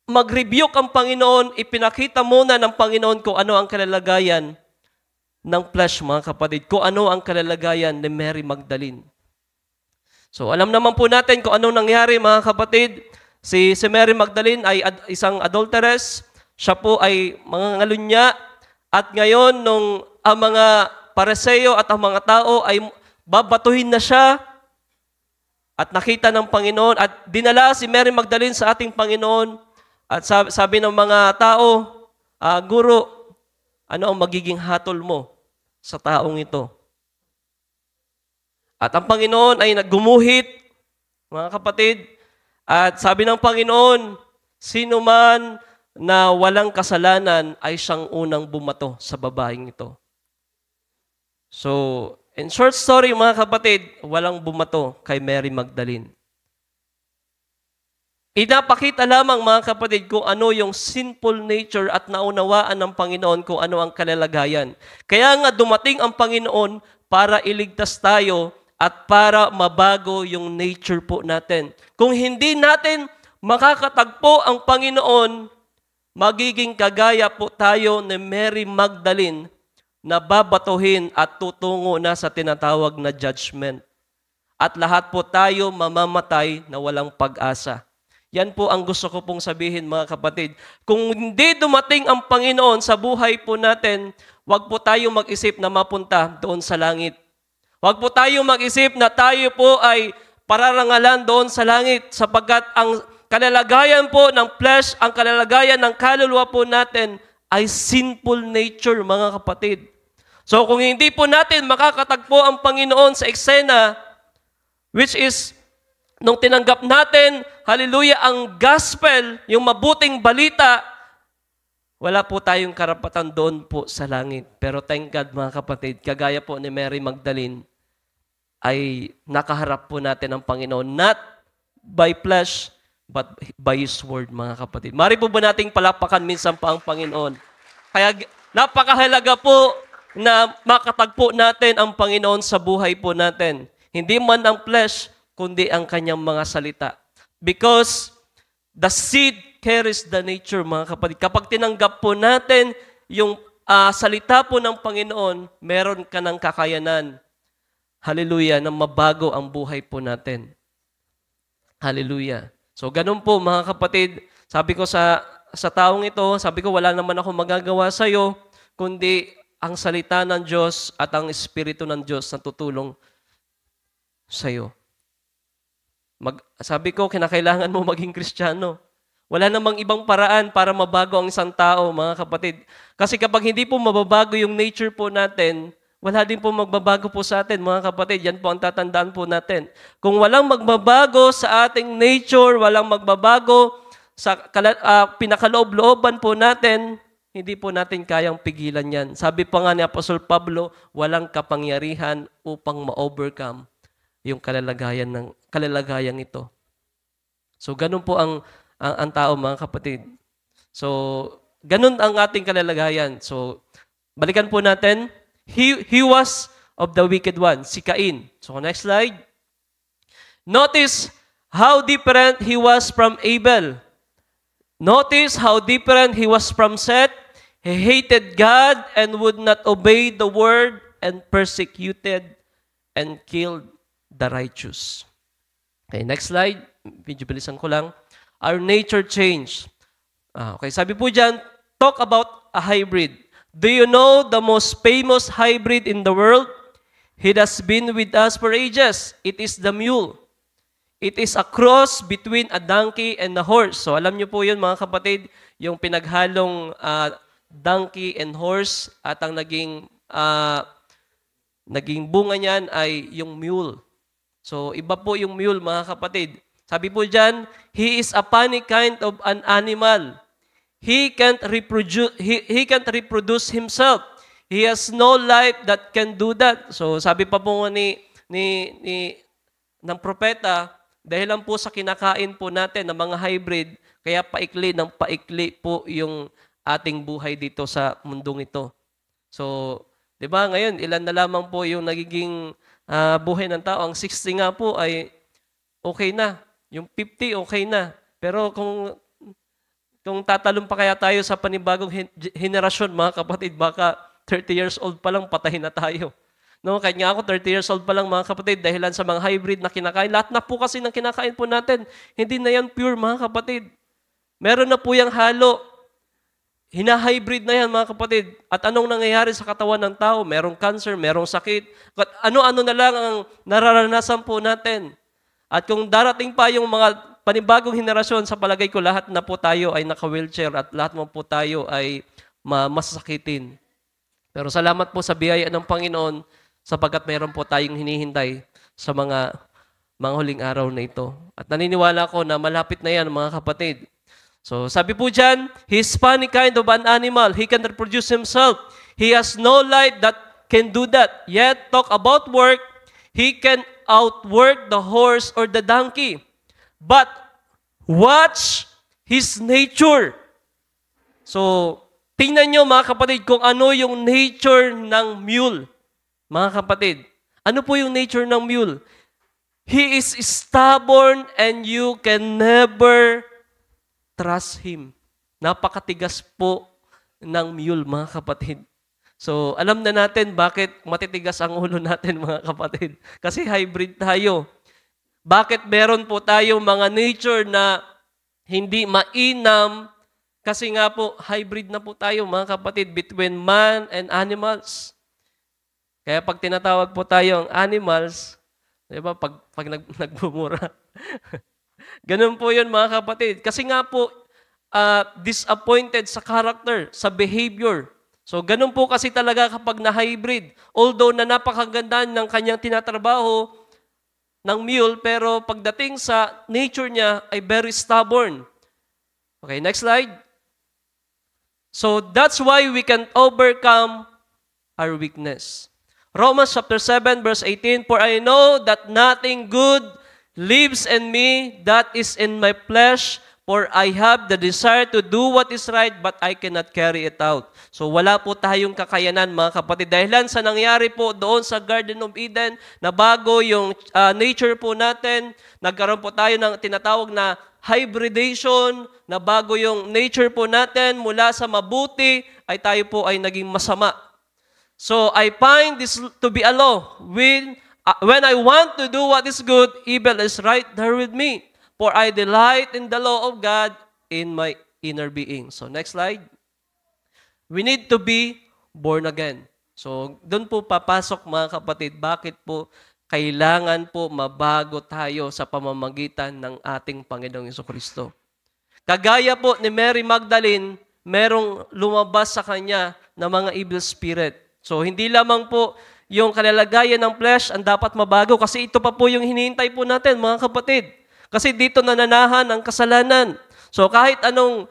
mag-rebuke ang Panginoon, ipinakita muna ng Panginoon kung ano ang kalalagayan ng flesh, mga kapatid. Kung ano ang kalalagayan ni Mary Magdalene. So alam naman po natin kung anong nangyari, mga kapatid. Si Mary Magdalene ay isang adulteress. Siya po ay mangangalunya. At ngayon, nung ang mga Pariseo at ang mga tao ay babatuhin na siya at nakita ng Panginoon at dinala si Mary Magdalene sa ating Panginoon at sabi ng mga tao, Guro, ano ang magiging hatol mo sa taong ito? At ang Panginoon ay naggumuhit, mga kapatid, at sabi ng Panginoon, sino man na walang kasalanan ay siyang unang bumato sa babaeng ito. So, in short story, mga kapatid, walang bumato kay Mary Magdalene. Inapakita lamang, mga kapatid, kung ano yung sinful nature at naunawaan ng Panginoon kung ano ang kalalagayan. Kaya nga dumating ang Panginoon para iligtas tayo at para mabago yung nature po natin. Kung hindi natin makakatagpo ang Panginoon, magiging kagaya po tayo ni Mary Magdalene na babatuhin at tutungo na sa tinatawag na judgment. At lahat po tayo mamamatay na walang pag-asa. Yan po ang gusto ko pong sabihin, mga kapatid. Kung hindi dumating ang Panginoon sa buhay po natin, wag po tayo mag-isip na mapunta doon sa langit. Wag po tayo mag-isip na tayo po ay pararangalan doon sa langit sapagkat ang kalalagayan po ng flesh, ang kalalagayan ng kaluluwa po natin ay sinful nature, mga kapatid. So kung hindi po natin makakatagpo ang Panginoon sa eksena, which is nung tinanggap natin, hallelujah, ang gospel, yung mabuting balita, wala po tayong karapatan doon po sa langit. Pero thank God, mga kapatid, kagaya po ni Mary Magdalene, ay nakaharap po natin ang Panginoon, not by flesh, but by His word, mga kapatid. Mari po ba nating palakpakan minsan pa ang Panginoon? Kaya napakahalaga po na makatagpo natin ang Panginoon sa buhay po natin. Hindi man ang flesh, kundi ang kanyang mga salita. Because the seed carries the nature, mga kapatid. Kapag tinanggap po natin yung salita po ng Panginoon, meron ka ng kakayanan. Hallelujah, na mabago ang buhay po natin. Hallelujah. So, ganun po, mga kapatid. Sabi ko sa taong ito, sabi ko, wala naman ako magagawa sa iyo, kundi ang salita ng Diyos at ang Espiritu ng Diyos na tutulong sa iyo. Sabi ko, kinakailangan mo maging Kristiyano. Wala namang ibang paraan para mabago ang isang tao, mga kapatid. Kasi kapag hindi po mababago yung nature po natin, wala din po magbabago po sa atin, mga kapatid. Yan po ang tatandaan po natin. Kung walang magbabago sa ating nature, walang magbabago sa pinakaloob-looban po natin, hindi po natin kayang pigilan yan. Sabi pa nga ni Apostol Pablo, walang kapangyarihan upang ma-overcome yung kalalagayan ito. So, ganun po ang tao, mga kapatid. So, ganun ang ating kalalagayan. So, balikan po natin. He was of the wicked one, si Cain. So, next slide. Notice how different he was from Abel. Notice how different he was from Seth. He hated God and would not obey the word and persecuted and killed the righteous. Okay, next slide. Medyo bilisan ko lang. Our nature changed. Okay, sabi po dyan, talk about a hybrid. Do you know the most famous hybrid in the world? It has been with us for ages. It is the mule. It is a cross between a donkey and a horse. So alam niyo po yun, mga kapatid, yung pinaghalong donkey and horse at ang naging bunga niyan ay yung mule. So iba po yung mule, mga kapatid. Sabi po dyan, he is a funny kind of an animal. He can't reproduce himself. He has no life that can do that. So sabi pa po ng propeta, dahil lang po sa kinakain po natin ng mga hybrid, kaya paikli ng paikli po yung ating buhay dito sa mundong ito. So, di ba ngayon, ilan na lamang po yung nagiging buhay ng tao. Ang 60 nga po ay okay na. Yung 50 okay na. Pero kung tatalon pa kaya tayo sa panibagong henerasyon, mga kapatid, baka 30 years old pa lang patahin na tayo. No, kahit nga ako 30 years old pa lang, mga kapatid, dahilan sa mga hybrid na kinakain. Lahat na po kasi ng kinakain po natin, hindi na yan pure, mga kapatid. Meron na po yung halo. Hina-hybrid na yan, mga kapatid. At anong nangyayari sa katawan ng tao? Merong cancer, merong sakit. Ano-ano na lang ang nararanasan po natin. At kung darating pa yung mga panibagong henerasyon, sa palagay ko, lahat na po tayo ay naka-wheelchair at lahat mo po tayo ay masasakitin. Pero salamat po sa biyaya ng Panginoon, sapagkat mayroon po tayong hinihintay sa mga huling araw na ito. At naniniwala ko na malapit na yan, mga kapatid. So, sabi po dyan, he's funny kind of an animal. He can reproduce himself. He has no life that can do that. Yet, talk about work, he can outwork the horse or the donkey. But, watch his nature. So, tingnan nyo, mga kapatid, kung ano yung nature ng mule. Mga kapatid, ano po yung nature ng mule? He is stubborn and you can never trust him. Napakatigas po ng mule, mga kapatid. So, alam na natin bakit matitigas ang ulo natin, mga kapatid. Kasi hybrid tayo. Bakit meron po tayo mga nature na hindi mainam? Kasi nga po, hybrid na po tayo, mga kapatid, between man and animals. Kaya pag tinatawag po tayo ang animals, di ba, pag nagbumura. Ganun po yun, mga kapatid. Kasi nga po, disappointed sa character, sa behavior. So, ganun po kasi talaga kapag na-hybrid. Although na napakaganda ng kanyang tinatrabaho ng mule, pero pagdating sa nature niya ay very stubborn. Okay, next slide. So, that's why we can overcome our weakness. Romans chapter 7, verse 18, for I know that nothing good lives in me, that is in my flesh, for I have the desire to do what is right, but I cannot carry it out. So wala po tayong kakayanan, mga kapatid. Dahilan sa nangyari po doon sa Garden of Eden, na bago yung nature po natin, nagkaroon po tayo ng tinatawag na hybridation, na bago yung nature po natin, mula sa mabuti, ay tayo po ay naging masama. So I find this to be a law. When I want to do what is good, evil is right there with me. For I delight in the law of God in my inner being. So next slide. We need to be born again. So doon po papasok, mga kapatid, bakit po kailangan po mabago tayo sa pamamagitan ng ating Panginoong Jesucristo. Kagaya po ni Mary Magdalene, merong lumabas sa kanya na mga evil spirit. So, hindi lamang po yung kalalagayan ng flesh ang dapat mabago kasi ito pa po yung hinihintay po natin, mga kapatid. Kasi dito nananahan ang kasalanan. So kahit anong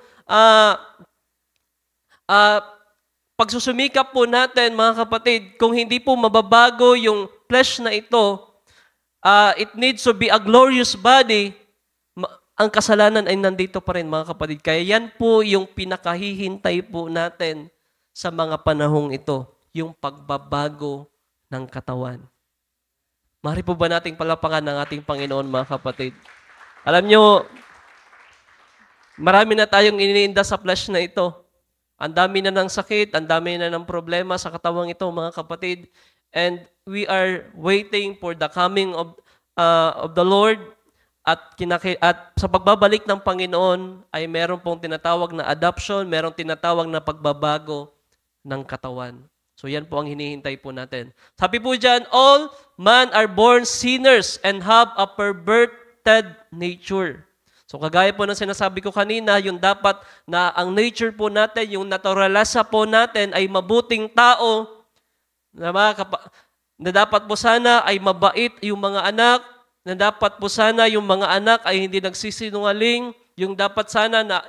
pagsusumikap po natin, mga kapatid, kung hindi po mababago yung flesh na ito, it needs to be a glorious body, ang kasalanan ay nandito pa rin, mga kapatid. Kaya yan po yung pinakahihintay po natin sa mga panahong ito, yung pagbabago ng katawan. Mari po ba nating palapakan ng ating Panginoon, mga kapatid? Alam nyo, marami na tayong iniinda sa flesh na ito. Ang dami na ng sakit, ang dami na ng problema sa katawang ito, mga kapatid. And we are waiting for the coming of the Lord. At sa pagbabalik ng Panginoon ay meron pong tinatawag na adoption, meron tinatawag na pagbabago ng katawan. So yan po ang hinihintay po natin. Sabi po dyan, all man are born sinners and have a perverted nature. So kagaya po ng sinasabi ko kanina, yung dapat na ang nature po natin, yung naturalasa po natin ay mabuting tao, na dapat po sana ay mabait yung mga anak, na dapat po sana yung mga anak ay hindi nagsisinungaling, yung dapat sana na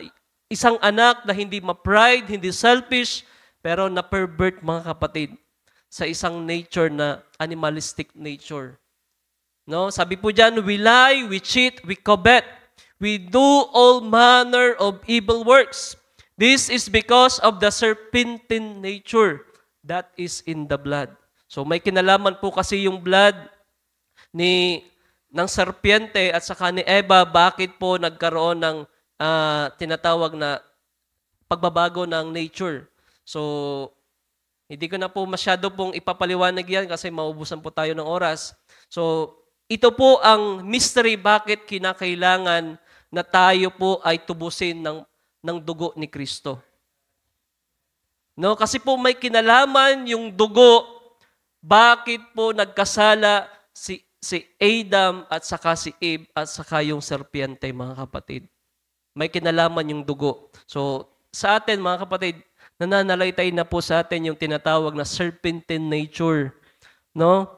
isang anak na hindi ma-pride, hindi selfish, pero na-pervert, mga kapatid, sa isang nature na animalistic nature. No? Sabi po dyan, we lie, we cheat, we covet. We do all manner of evil works. This is because of the serpentine nature that is in the blood. So may kinalaman po kasi yung blood ng serpiente at saka ni Eva, bakit po nagkaroon ng tinatawag na pagbabago ng nature. So hindi ko na po masyado pong ipapaliwanag yan kasi maubusan po tayo ng oras. So ito po ang mystery bakit kinakailangan na tayo po ay tubusin ng dugo ni Kristo. No, kasi po may kinalaman yung dugo, bakit po nagkasala si Adam at saka si Eve at saka yung serpiente, mga kapatid. May kinalaman yung dugo. So sa atin, mga kapatid, nananalaytay na po sa atin yung tinatawag na serpentine nature. No?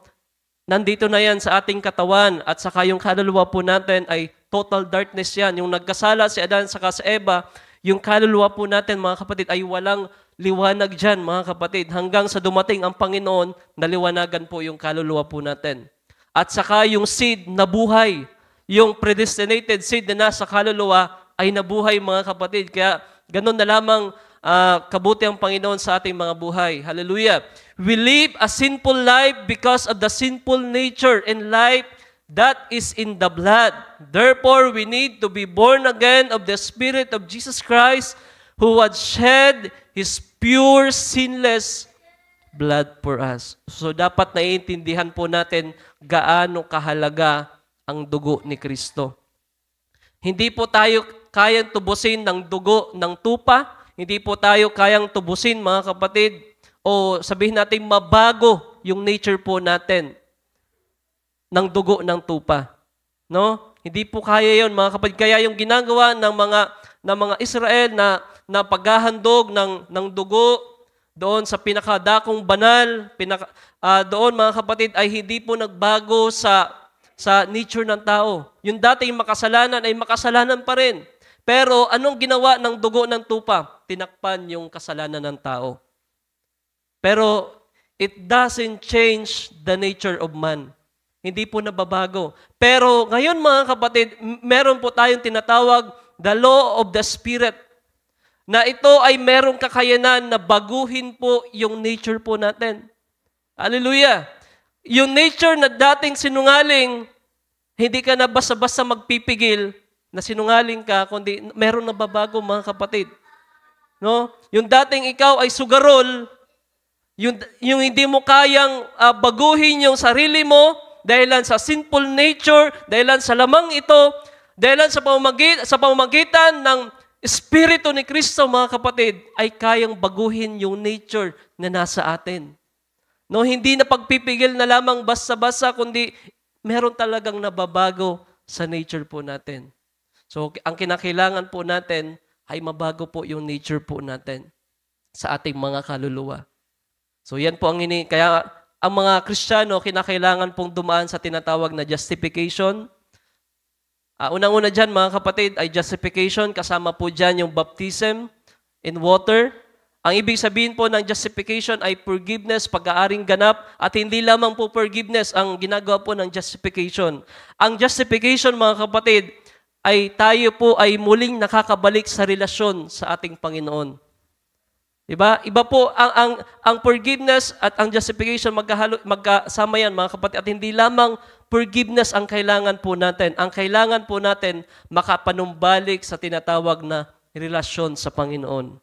Nandito na yan sa ating katawan at saka yung kaluluwa po natin ay total darkness yan. Yung nagkasala si Adan saka si Eva, yung kaluluwa po natin, mga kapatid, ay walang liwanag dyan, mga kapatid. Hanggang sa dumating ang Panginoon, naliwanagan po yung kaluluwa po natin. At saka yung seed na buhay, yung predestinated seed na nasa kaluluwa ay nabuhay, mga kapatid. Kaya ganun na lamang kabuti ang Panginoon sa ating mga buhay. Hallelujah. We live a sinful life because of the sinful nature and life that is in the blood. Therefore, we need to be born again of the Spirit of Jesus Christ who had shed His pure, sinless blood for us. So, dapat naiintindihan po natin gaano kahalaga ang dugo ni Kristo. Hindi po tayo kayang tubusin ng dugo ng tupa. Hindi po tayo kayang tubusin, mga kapatid, o sabihin natin mabago yung nature po natin ng dugo ng tupa. No? Hindi po kaya yon, mga kapatid. Kaya yung ginagawa ng mga Israel na paghahandog ng dugo doon sa pinakadakong banal, doon, mga kapatid, ay hindi po nagbago sa nature ng tao. Yung dating makasalanan ay makasalanan pa rin. Pero anong ginawa ng dugo ng tupa? Tinakpan yung kasalanan ng tao. Pero it doesn't change the nature of man. Hindi po nababago. Pero ngayon, mga kapatid, meron po tayong tinatawag the law of the Spirit, na ito ay merong kakayanan na baguhin po yung nature po natin. Hallelujah! Yung nature na dating sinungaling, hindi ka na basta-basta magpipigil na sinungaling ka, kundi meron na babago, mga kapatid. No? Yung dating ikaw ay sugarol, yung hindi mo kayang baguhin yung sarili mo dahilan sa sinful nature, dahilan sa lamang ito, dahilan sa pamamagitan ng Espiritu ni Kristo, mga kapatid, ay kayang baguhin yung nature na nasa atin. No, hindi na pagpipigil na lamang basta-basta, kundi meron talagang nababago sa nature po natin. So, ang kinakailangan po natin ay mabago po yung nature po natin sa ating mga kaluluwa. So, yan po ang kaya ang mga Kristiyano, kinakailangan pong dumaan sa tinatawag na justification. Unang-una dyan, mga kapatid, ay justification. Kasama po dyan yung baptism in water. Ang ibig sabihin po ng justification ay forgiveness, pag-aaring ganap, at hindi lamang po forgiveness ang ginagawa po ng justification. Ang justification, mga kapatid, ay tayo po ay muling nakakabalik sa relasyon sa ating Panginoon. Diba? Iba po ang forgiveness at ang justification magkasama yan, mga kapatid, at hindi lamang forgiveness ang kailangan po natin. Ang kailangan po natin makapanumbalik sa tinatawag na relasyon sa Panginoon.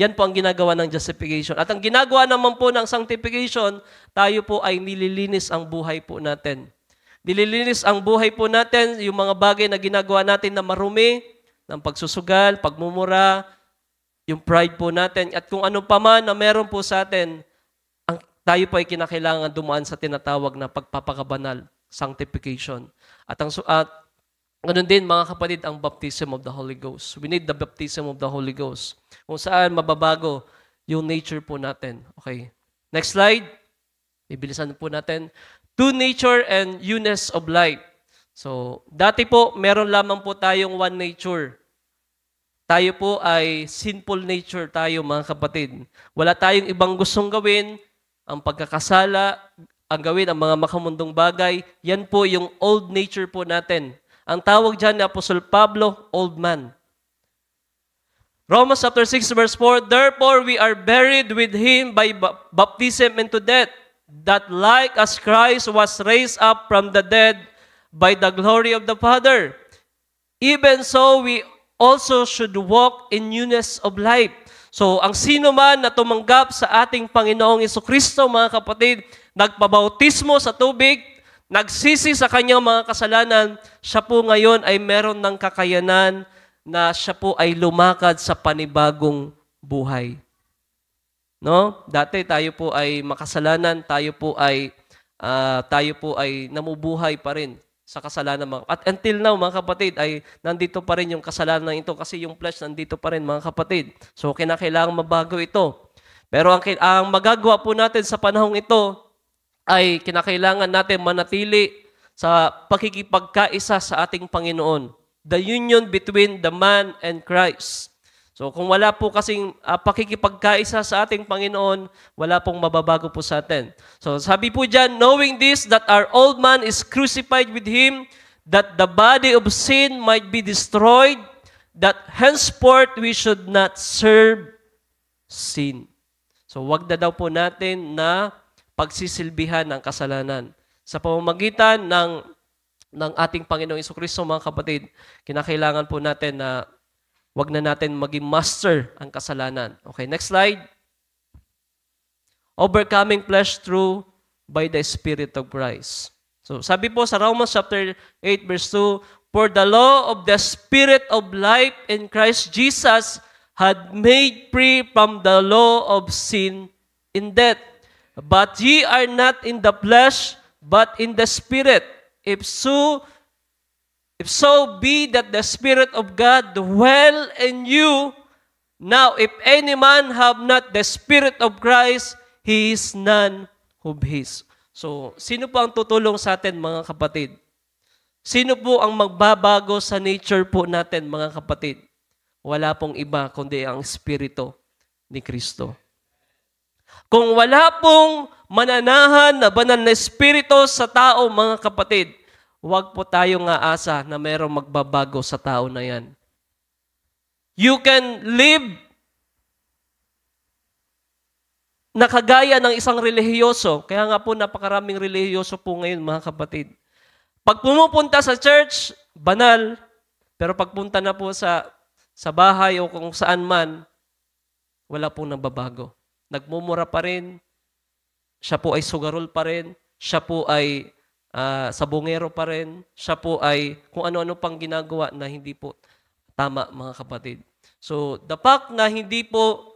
Yan po ang ginagawa ng justification. At ang ginagawa naman po ng sanctification, tayo po ay nililinis ang buhay po natin. Nililinis ang buhay po natin, yung mga bagay na ginagawa natin na marumi, ng pagsusugal, pagmumura, yung pride po natin, at kung ano pa man na meron po sa atin, tayo po ay kinakailangan dumaan sa tinatawag na pagpapakabanal, sanctification. At ganun din, mga kapatid, ang baptism of the Holy Ghost. We need the baptism of the Holy Ghost. Kung saan mababago yung nature po natin. Okay. Next slide. Bibilisan po natin. Two nature and newness of life. So, dati po, meron lamang po tayong one nature. Tayo po ay sinful nature tayo, mga kapatid. Wala tayong ibang gustong gawin. Ang pagkakasala, ang gawin ang mga makamundong bagay, yan po yung old nature po natin. Ang tawag dyan ni Apostol Pablo, old man. Romans chapter 6 verse 4, therefore we are buried with Him by baptism into death, that like as Christ was raised up from the dead by the glory of the Father, even so we also should walk in newness of life. So, ang sino man na tumanggap sa ating Panginoong Jesucristo, mga kapatid, nagpabautismo sa tubig, nagsisi sa kanyang mga kasalanan, siya po ngayon ay meron ng kakayanan na siya po ay lumakad sa panibagong buhay. No? Dati tayo po ay makasalanan, tayo po ay namubuhay pa rin sa kasalanan. At until now, mga kapatid, ay nandito pa rin yung kasalanan ito kasi yung flesh nandito pa rin, mga kapatid. So, kinakailangan mabago ito. Pero ang magagawa po natin sa panahong ito ay kinakailangan natin manatili sa pakikipagkaisa sa ating Panginoon. The union between the man and Christ. So kung wala po kasing pakikipagkaisa sa ating Panginoon, wala pong mababago po sa atin. So sabi po dyan, knowing this, that our old man is crucified with Him, that the body of sin might be destroyed, that henceforth we should not serve sin. So wag na daw po natin na pagsisilbihan ng kasalanan. Sa pamamagitan ng ating Panginoong Jesucristo, mga kapatid, kinakailangan po natin na wag na natin maging master ang kasalanan. Okay, next slide. Overcoming flesh through by the Spirit of Christ. So sabi po sa Romans chapter 8 verse 2, for the law of the Spirit of life in Christ Jesus had made free from the law of sin in death. But ye are not in the flesh, but in the Spirit. If so be that the Spirit of God dwell in you. Now, if any man have not the Spirit of Christ, he is none of His. So, sino po ang tutulong sa atin, mga kapatid? Sino po ang magbabago sa nature po natin, mga kapatid? Wala pong iba, kundi ang Espiritu ni Kristo. Kung wala pong mananahan na banal na Espiritu sa tao, mga kapatid, huwag po tayong aasa na mayroong magbabago sa tao na yan. You can live na kagaya ng isang relihiyoso. Kaya nga po napakaraming relihiyoso po ngayon, mga kapatid. Pag pumupunta sa church, banal. Pero pagpunta na po sa bahay o kung saan man, wala pong nababago. Nagmumura pa rin, siya po ay sugarol pa rin, siya po ay sabongero pa rin, siya po ay kung ano-ano pang ginagawa na hindi po tama, mga kapatid. So, the fact na hindi po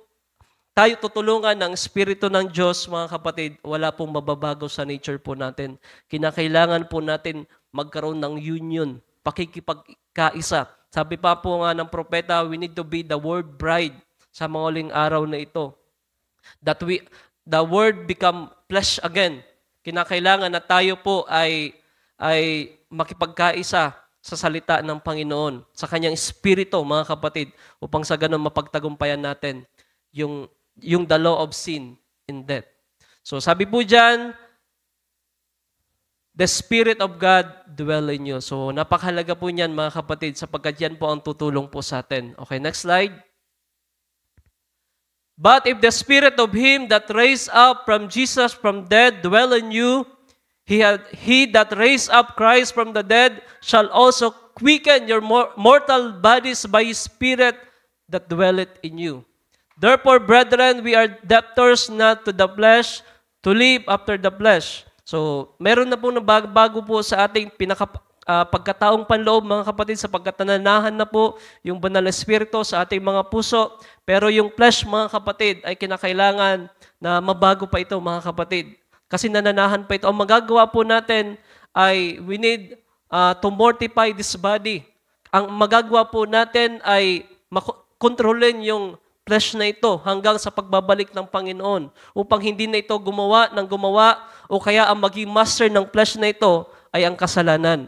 tayo tutulungan ng Espiritu ng Diyos, mga kapatid, wala pong mababago sa nature po natin. Kinakailangan po natin magkaroon ng union, pakikipagkaisa. Sabi pa po nga ng propeta, we need to be the word bride sa mga uling araw na ito. That the word become flesh again. kinakailangan na tayo po ay makipagkaisa sa salita ng Panginoon, sa kanyang espiritu, mga kapatid, upang sa ganun mapagtagumpayan natin yung the law of sin and death. So sabi po dyan, the Spirit of God dwell in you. So napakahalaga po niyan, mga kapatid, sapagkat yan po ang tutulong po sa atin. Okay, next slide. But if the Spirit of Him that raised up from Jesus from dead dwell in you, He that raised up Christ from the dead shall also quicken your mortal bodies by His Spirit that dwelleth in you. Therefore, brethren, we are debtors not to the flesh, to live after the flesh. So, meron na po na bago po sa ating pagkataong panloob, mga kapatid, sapagkat nananahan na po yung banal na espiritu sa ating mga puso. Pero yung flesh, mga kapatid, ay kinakailangan na mabago pa ito, mga kapatid. Kasi nananahan pa ito. Ang magagawa po natin ay we need to mortify this body. Ang magagawa po natin ay kontrolin yung flesh na ito hanggang sa pagbabalik ng Panginoon upang hindi na ito gumawa o kaya ang maging master ng flesh na ito ay ang kasalanan.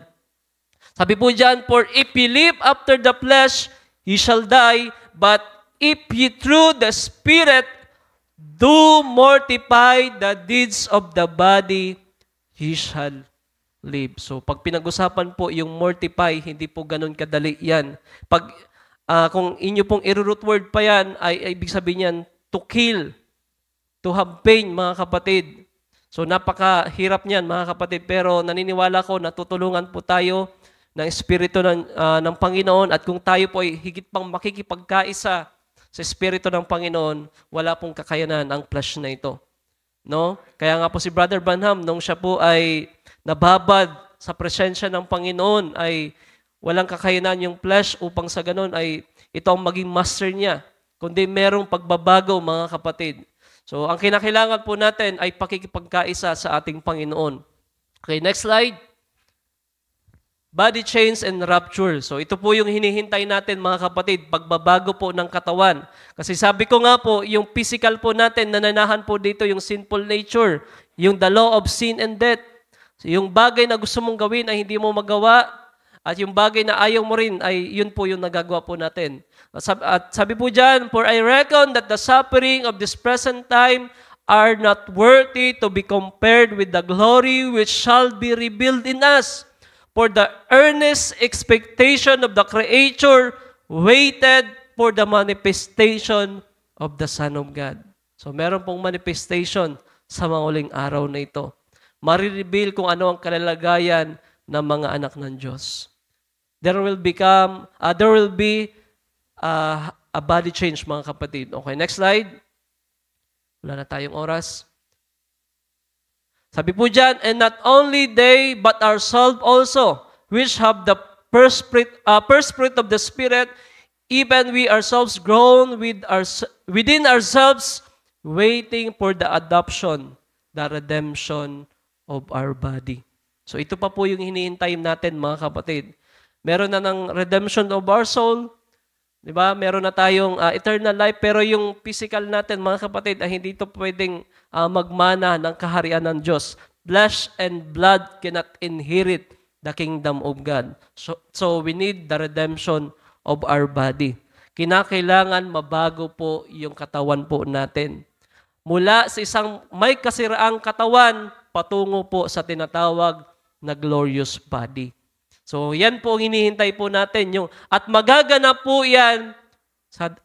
Sabi po dyan, for if ye live after the flesh, ye shall die, but if ye through the Spirit do mortify the deeds of the body, ye shall live. So, pag pinag-usapan po yung mortify, hindi po ganun kadali yan. Kung inyo pong i-root word pa yan, ay ibig sabihin yan, to kill, to have pain, mga kapatid. So, napakahirap niyan, mga kapatid. Pero naniniwala ko na tutulungan po tayo ng Espiritu ng Panginoon. At kung tayo po ay higit pang makikipagkaisa sa Espiritu ng Panginoon, wala pong kakayanan ang flesh na ito. No? Kaya nga po si Brother Branham, nung siya po ay nababad sa presensya ng Panginoon, ay walang kakayanan yung flesh upang sa ganun ay ito ang maging master niya. Kundi merong pagbabago, mga kapatid. So, ang kinakailangan po natin ay pakikipagkaisa sa ating Panginoon. Okay, next slide. Body change and rapture. So, ito po yung hinihintay natin, mga kapatid, pagbabago po ng katawan. Kasi sabi ko nga po, yung physical po natin, nananahan po dito yung sinful nature, yung the law of sin and death. So, yung bagay na gusto mong gawin ay hindi mo magawa, at yung bagay na ayaw mo rin, ay yun po yung nagagawa po natin. At sabi po dyan, for I reckon that the suffering of this present time are not worthy to be compared with the glory which shall be revealed in us. For the earnest expectation of the Creator waited for the manifestation of the Son of God. So meron pong manifestation sa mga uling araw na ito. Marireveal kung ano ang kalalagayan ng mga anak ng Diyos. There will be a body change, mga kapatid. Okay, next slide. Wala na tayong oras. Sabi po dyan, and not only they, but ourselves also, which have the first fruit of the Spirit, even we ourselves grown within ourselves, waiting for the adoption, the redemption of our body. So ito pa po yung hinihintay natin, mga kapatid. Meron na ng redemption of our soul, di ba? Meron na tayong eternal life, pero yung physical natin, mga kapatid, ay hindi ito pwedeng magmana ng kaharian ng Diyos. Flesh and blood cannot inherit the kingdom of God. So we need the redemption of our body. Kinakailangan mabago po yung katawan po natin. Mula sa isang may kasiraang katawan, patungo po sa tinatawag na glorious body. So, yan po ang hinihintay po natin. At magaganap po yan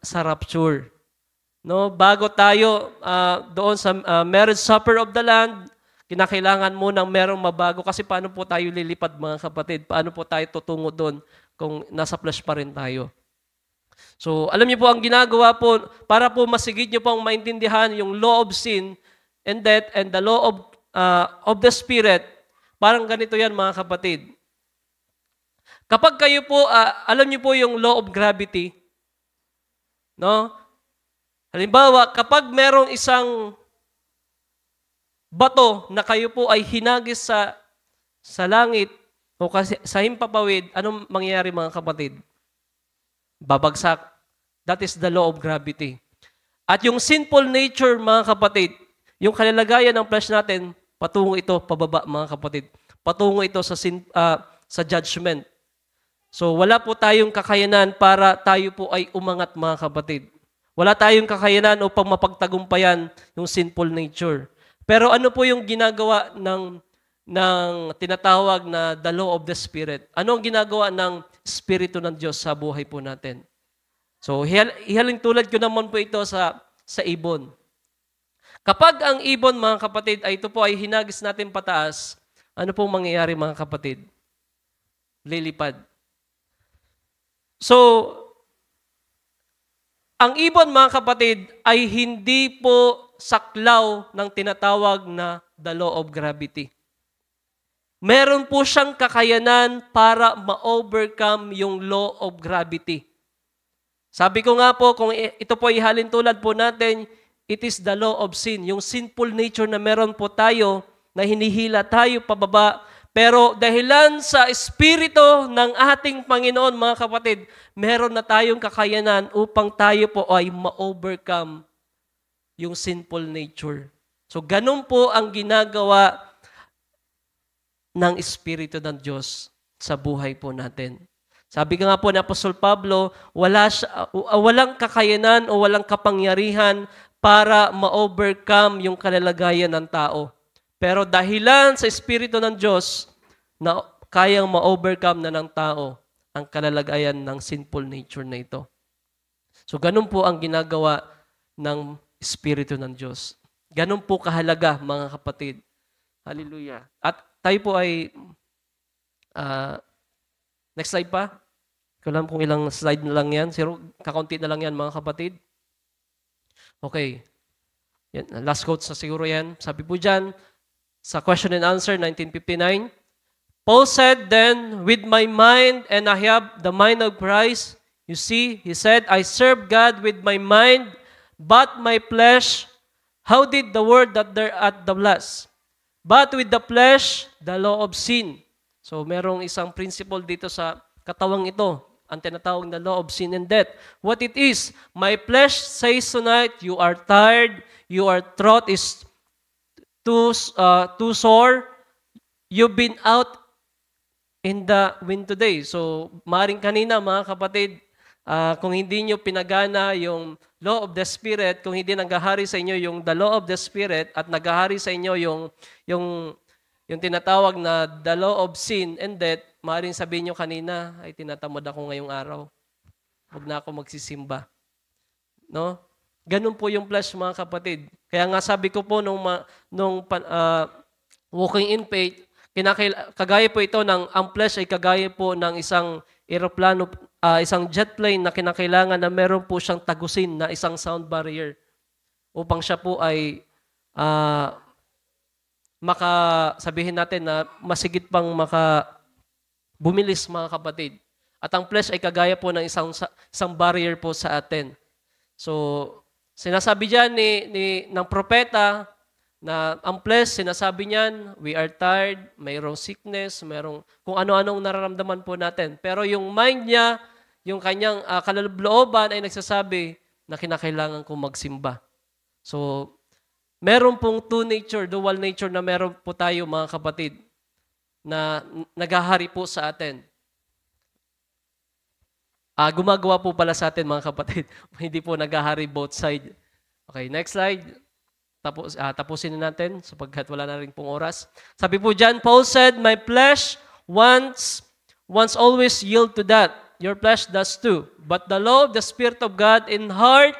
sa rapture. No? Bago tayo doon sa marriage supper of the Lamb, kinakailangan munang merong mabago. Kasi paano po tayo lilipad, mga kapatid? Paano po tayo tutungo doon kung nasa flesh pa rin tayo? So, alam niyo po ang ginagawa po, para po masigit niyo pong maintindihan yung law of sin and death and the law of the Spirit, parang ganito yan, mga kapatid. Kapag kayo po, alam niyo po yung law of gravity, no? Halimbawa, kapag merong isang bato na kayo po ay hinagis sa langit o kasi sa himpapawid, anong mangyayari, mga kapatid? Babagsak. That is the law of gravity. At yung sinful nature, mga kapatid, yung kalalagayan ng flesh natin, Patungo ito pababa, mga kapatid. Patungo ito sa judgment. So wala po tayong kakayanan para tayo po ay umangat, mga kapatid. Wala tayong kakayanan upang mapagtagumpayan yung sinful nature. Pero ano po yung ginagawa ng tinatawag na the law of the Spirit? Ano ang ginagawa ng Espiritu ng Diyos sa buhay po natin? So ihaling tulad ko naman po ito sa ibon. Kapag ang ibon, mga kapatid, ay ito po ay hinagis natin pataas, ano pong mangyayari, mga kapatid? Lilipad. So, ang ibon, mga kapatid, ay hindi po saklaw ng tinatawag na the law of gravity. Meron po siyang kakayanan para ma-overcome yung law of gravity. Sabi ko nga po, kung ito po ihalin tulad po natin, it is the law of sin. Yung sinful nature na meron po tayo, na hinihila tayo pababa. Pero dahilan sa Espiritu ng ating Panginoon, mga kapatid, meron na tayong kakayanan upang tayo po ay ma-overcome yung sinful nature. So ganun po ang ginagawa ng Espiritu ng Diyos sa buhay po natin. Sabi nga po ni Apostol Pablo, walang kakayanan o walang kapangyarihan para ma-overcome yung kalalagayan ng tao. Pero dahilan sa Espiritu ng Diyos na kayang ma-overcome na ng tao ang kalalagayan ng sinful nature na ito. So ganun po ang ginagawa ng Espiritu ng Diyos. Ganun po kahalaga, mga kapatid. Hallelujah. At tayo po ay, next slide pa. Ko alam kung ilang slide na lang yan. Kakaunti na lang yan, mga kapatid. Okay. Yan, last quote sa siguro yan. Sabi po dyan, sa question and answer, 1959, Paul said then, with my mind, and I have the mind of Christ. You see, he said, I serve God with my mind, but my flesh, how did the word that there at the last? But with the flesh, the law of sin. So, merong isang principle dito sa katawang ito, ang tinatawag na law of sin and death. What it is, my flesh says tonight, you are tired, your throat is too sore, you've been out in the wind today. So, maring kanina, mga kapatid, kung hindi nyo pinagana yung law of the Spirit, kung hindi naghahari sa inyo yung the law of the Spirit at naghahari sa inyo yung tinatawag na the law of sin and death, maaaring sabihin nyo kanina, ay tinatamad ako ngayong araw. Huwag na ako magsisimba. No? Ganun po yung flesh, mga kapatid. Kaya nga sabi ko po nung walking in faith, kagaya po ito ang flesh ay kagaya po ng isang aeroplano, isang jet plane na kinakailangan na meron po siyang tagusin na isang sound barrier upang siya po ay sabihin natin na masigit pang bumilis, mga kapatid. At ang flesh ay kagaya po ng isang barrier po sa atin. So, sinasabi diyan ng propeta na ang flesh, sinasabi niyan, we are tired, mayroong sickness, mayroong kung ano-anong nararamdaman po natin. Pero yung mind niya, yung kanyang kalooban ay nagsasabi na kinakailangan kong magsimba. So, meron pong dual nature na meron po tayo, mga kapatid, na naghahari po sa atin. Gumagawa po pala sa atin, mga kapatid. Hindi po naghahari both side. Okay, next slide. Tapusin na natin sapagkat wala na rin pong oras. Sabi po dyan, Paul said, my flesh wants always yield to that. Your flesh does too. But the law of the Spirit of God in heart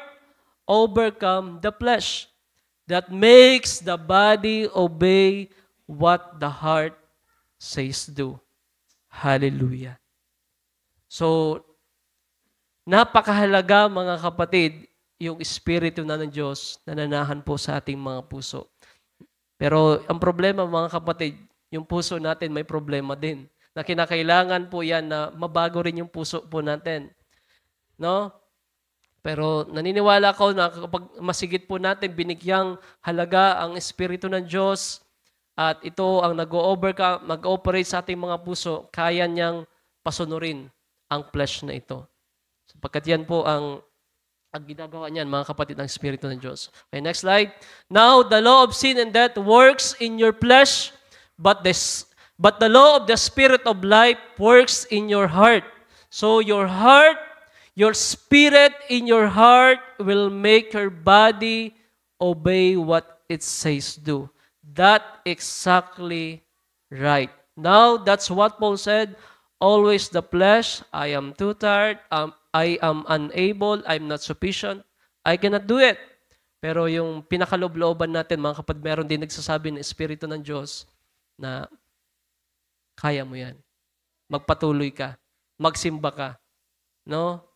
overcome the flesh. That makes the body obey what the heart says do. Hallelujah. So, napakahalaga, mga kapatid, yung Espiritu na ng Diyos na nanahan po sa ating mga puso. Pero ang problema, mga kapatid, yung puso natin may problema din. Na kinakailangan po yan na mabago rin yung puso po natin. No? Pero naniniwala ko na kapag masigit po natin, binigyang halaga ang Espiritu ng Diyos at ito ang mag-ooperate sa ating mga puso, kaya niyang pasunurin ang flesh na ito. Sapagkat yan po ang Ang ginagawa niyan, mga kapatid, ng Espiritu ng Diyos. Okay, next slide. Now, the law of sin and death works in your flesh, but the law of the Spirit of life works in your heart. So your heart, your spirit in your heart will make your body obey what it says do. That exactly right. Now, that's what Paul said. Always the flesh, I am too tired, I am unable, I'm not sufficient, I cannot do it. Pero yung pinakaloob-looban natin, mga kapatid, meron din nagsasabi ng Espiritu ng Diyos na kaya mo yan. Magpatuloy ka. Magsimba ka. No?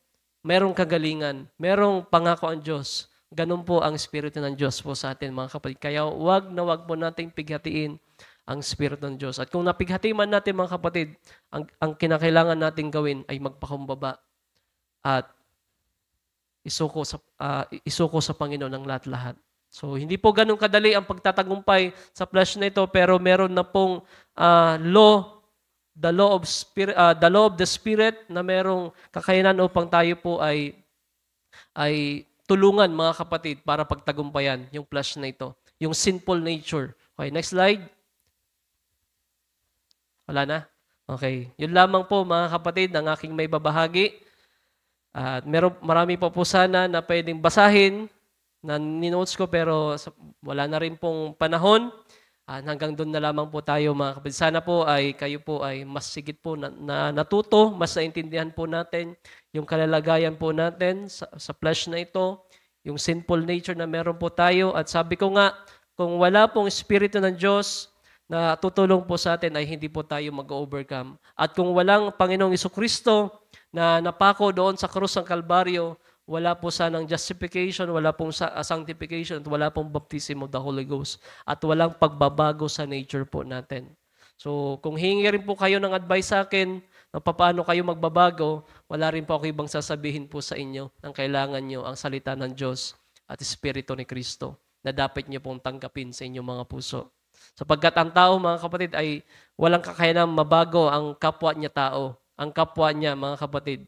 Merong kagalingan. Merong pangako ang Diyos. Ganun po ang Espiritu ng Diyos po sa atin, mga kapatid. Kaya wag na wag po nating pighatiin ang Espiritu ng Diyos. At kung napighati man natin, mga kapatid, ang kinakailangan nating gawin ay magpakumbaba at isuko sa Panginoon ang lahat-lahat. So, hindi po ganun kadali ang pagtatagumpay sa flesh na ito, pero meron na pong the law of the Spirit na merong kakayanan upang tayo po ay tulungan, mga kapatid, para pagtagumpayan yung flesh na ito, yung sinful nature. Okay, next slide. Wala na? Okay. Yun lamang po, mga kapatid, ang aking may babahagi. At marami pa po sana na pwedeng basahin na ninotes ko, pero wala na rin pong panahon. Hanggang doon na lamang po tayo, mga kapatid. Sana po ay kayo po ay mas sigit po na natuto, mas naintindihan po natin yung kalalagayan po natin sa flesh na ito, yung sinful nature na meron po tayo. At sabi ko nga, kung wala pong Espiritu ng Diyos na tutulong po sa atin, ay hindi po tayo mag-overcome. At kung walang Panginoong Jesucristo na napako doon sa krus ng Kalbaryo, wala po sanang justification, wala pong sanctification, at wala pong baptism of the Holy Ghost, at walang pagbabago sa nature po natin. So, kung hingi rin po kayo ng advice sa akin na paano kayo magbabago, wala rin po ako ibang sasabihin po sa inyo. Ang kailangan nyo, ang salita ng Diyos at Espiritu ni Kristo na dapat nyo pong tanggapin sa inyong mga puso. Sapagkat ang tao, mga kapatid, ay walang kakayanang mabago ang kapwa niya tao. Ang kapwa niya, mga kapatid.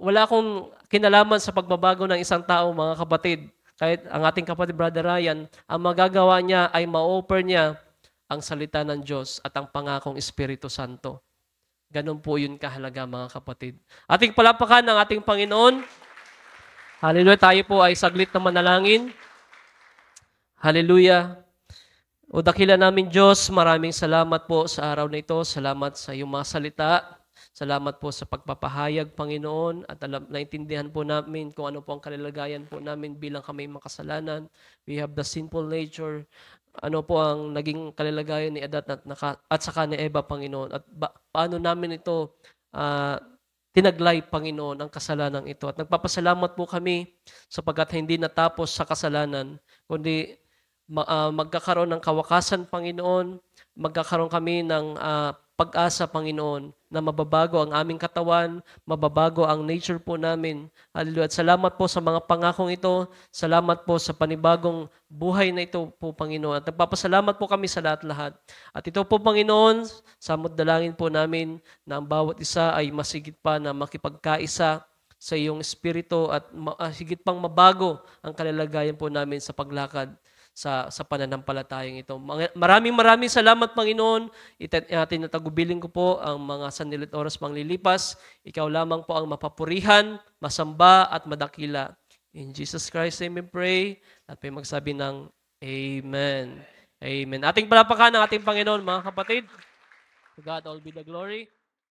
Wala akong kinalaman sa pagbabago ng isang tao, mga kapatid. Kahit ang ating kapatid, Brother Ryan, ang magagawa niya ay ma-offer niya ang salita ng Diyos at ang pangakong Espiritu Santo. Ganun po yun kahalaga, mga kapatid. Ating palapakan ng ating Panginoon. Hallelujah. Tayo po ay saglit na manalangin. Hallelujah. O dakila namin Diyos, maraming salamat po sa araw na ito. Salamat sa iyong mga salita. Salamat po sa pagpapahayag, Panginoon. At naintindihan po namin kung ano po ang kalalagayan po namin bilang kami makasalanan. We have the sinful nature. Ano po ang naging kalalagayan ni Adat at saka ni Eva, Panginoon. At paano namin ito tinaglay, Panginoon, ang kasalanan ito. At nagpapasalamat po kami sapagkat hindi natapos sa kasalanan, kundi magkakaroon ng kawakasan, Panginoon. Magkakaroon kami ng pag-asa, Panginoon, na mababago ang aming katawan, mababago ang nature po namin. Hallelujah. At salamat po sa mga pangakong ito. Salamat po sa panibagong buhay na ito po, Panginoon. At nagpapasalamat po kami sa lahat-lahat. At ito po, Panginoon, samot dalangin po namin na ang bawat isa ay masigit pa na makipagkaisa sa iyong Espiritu at higit pang mabago ang kalalagayan po namin sa paglakad sa pananampalatayang ito. Maraming salamat, Panginoon. Tinatagubilin ko po ang mga sandilit oras manglilipas. Ikaw lamang po ang mapapurihan, masamba at madakila. In Jesus Christ's name we pray. At may magsabi ng Amen. Amen. Ating palapakan ng ating Panginoon, mga kapatid. To God all be the glory.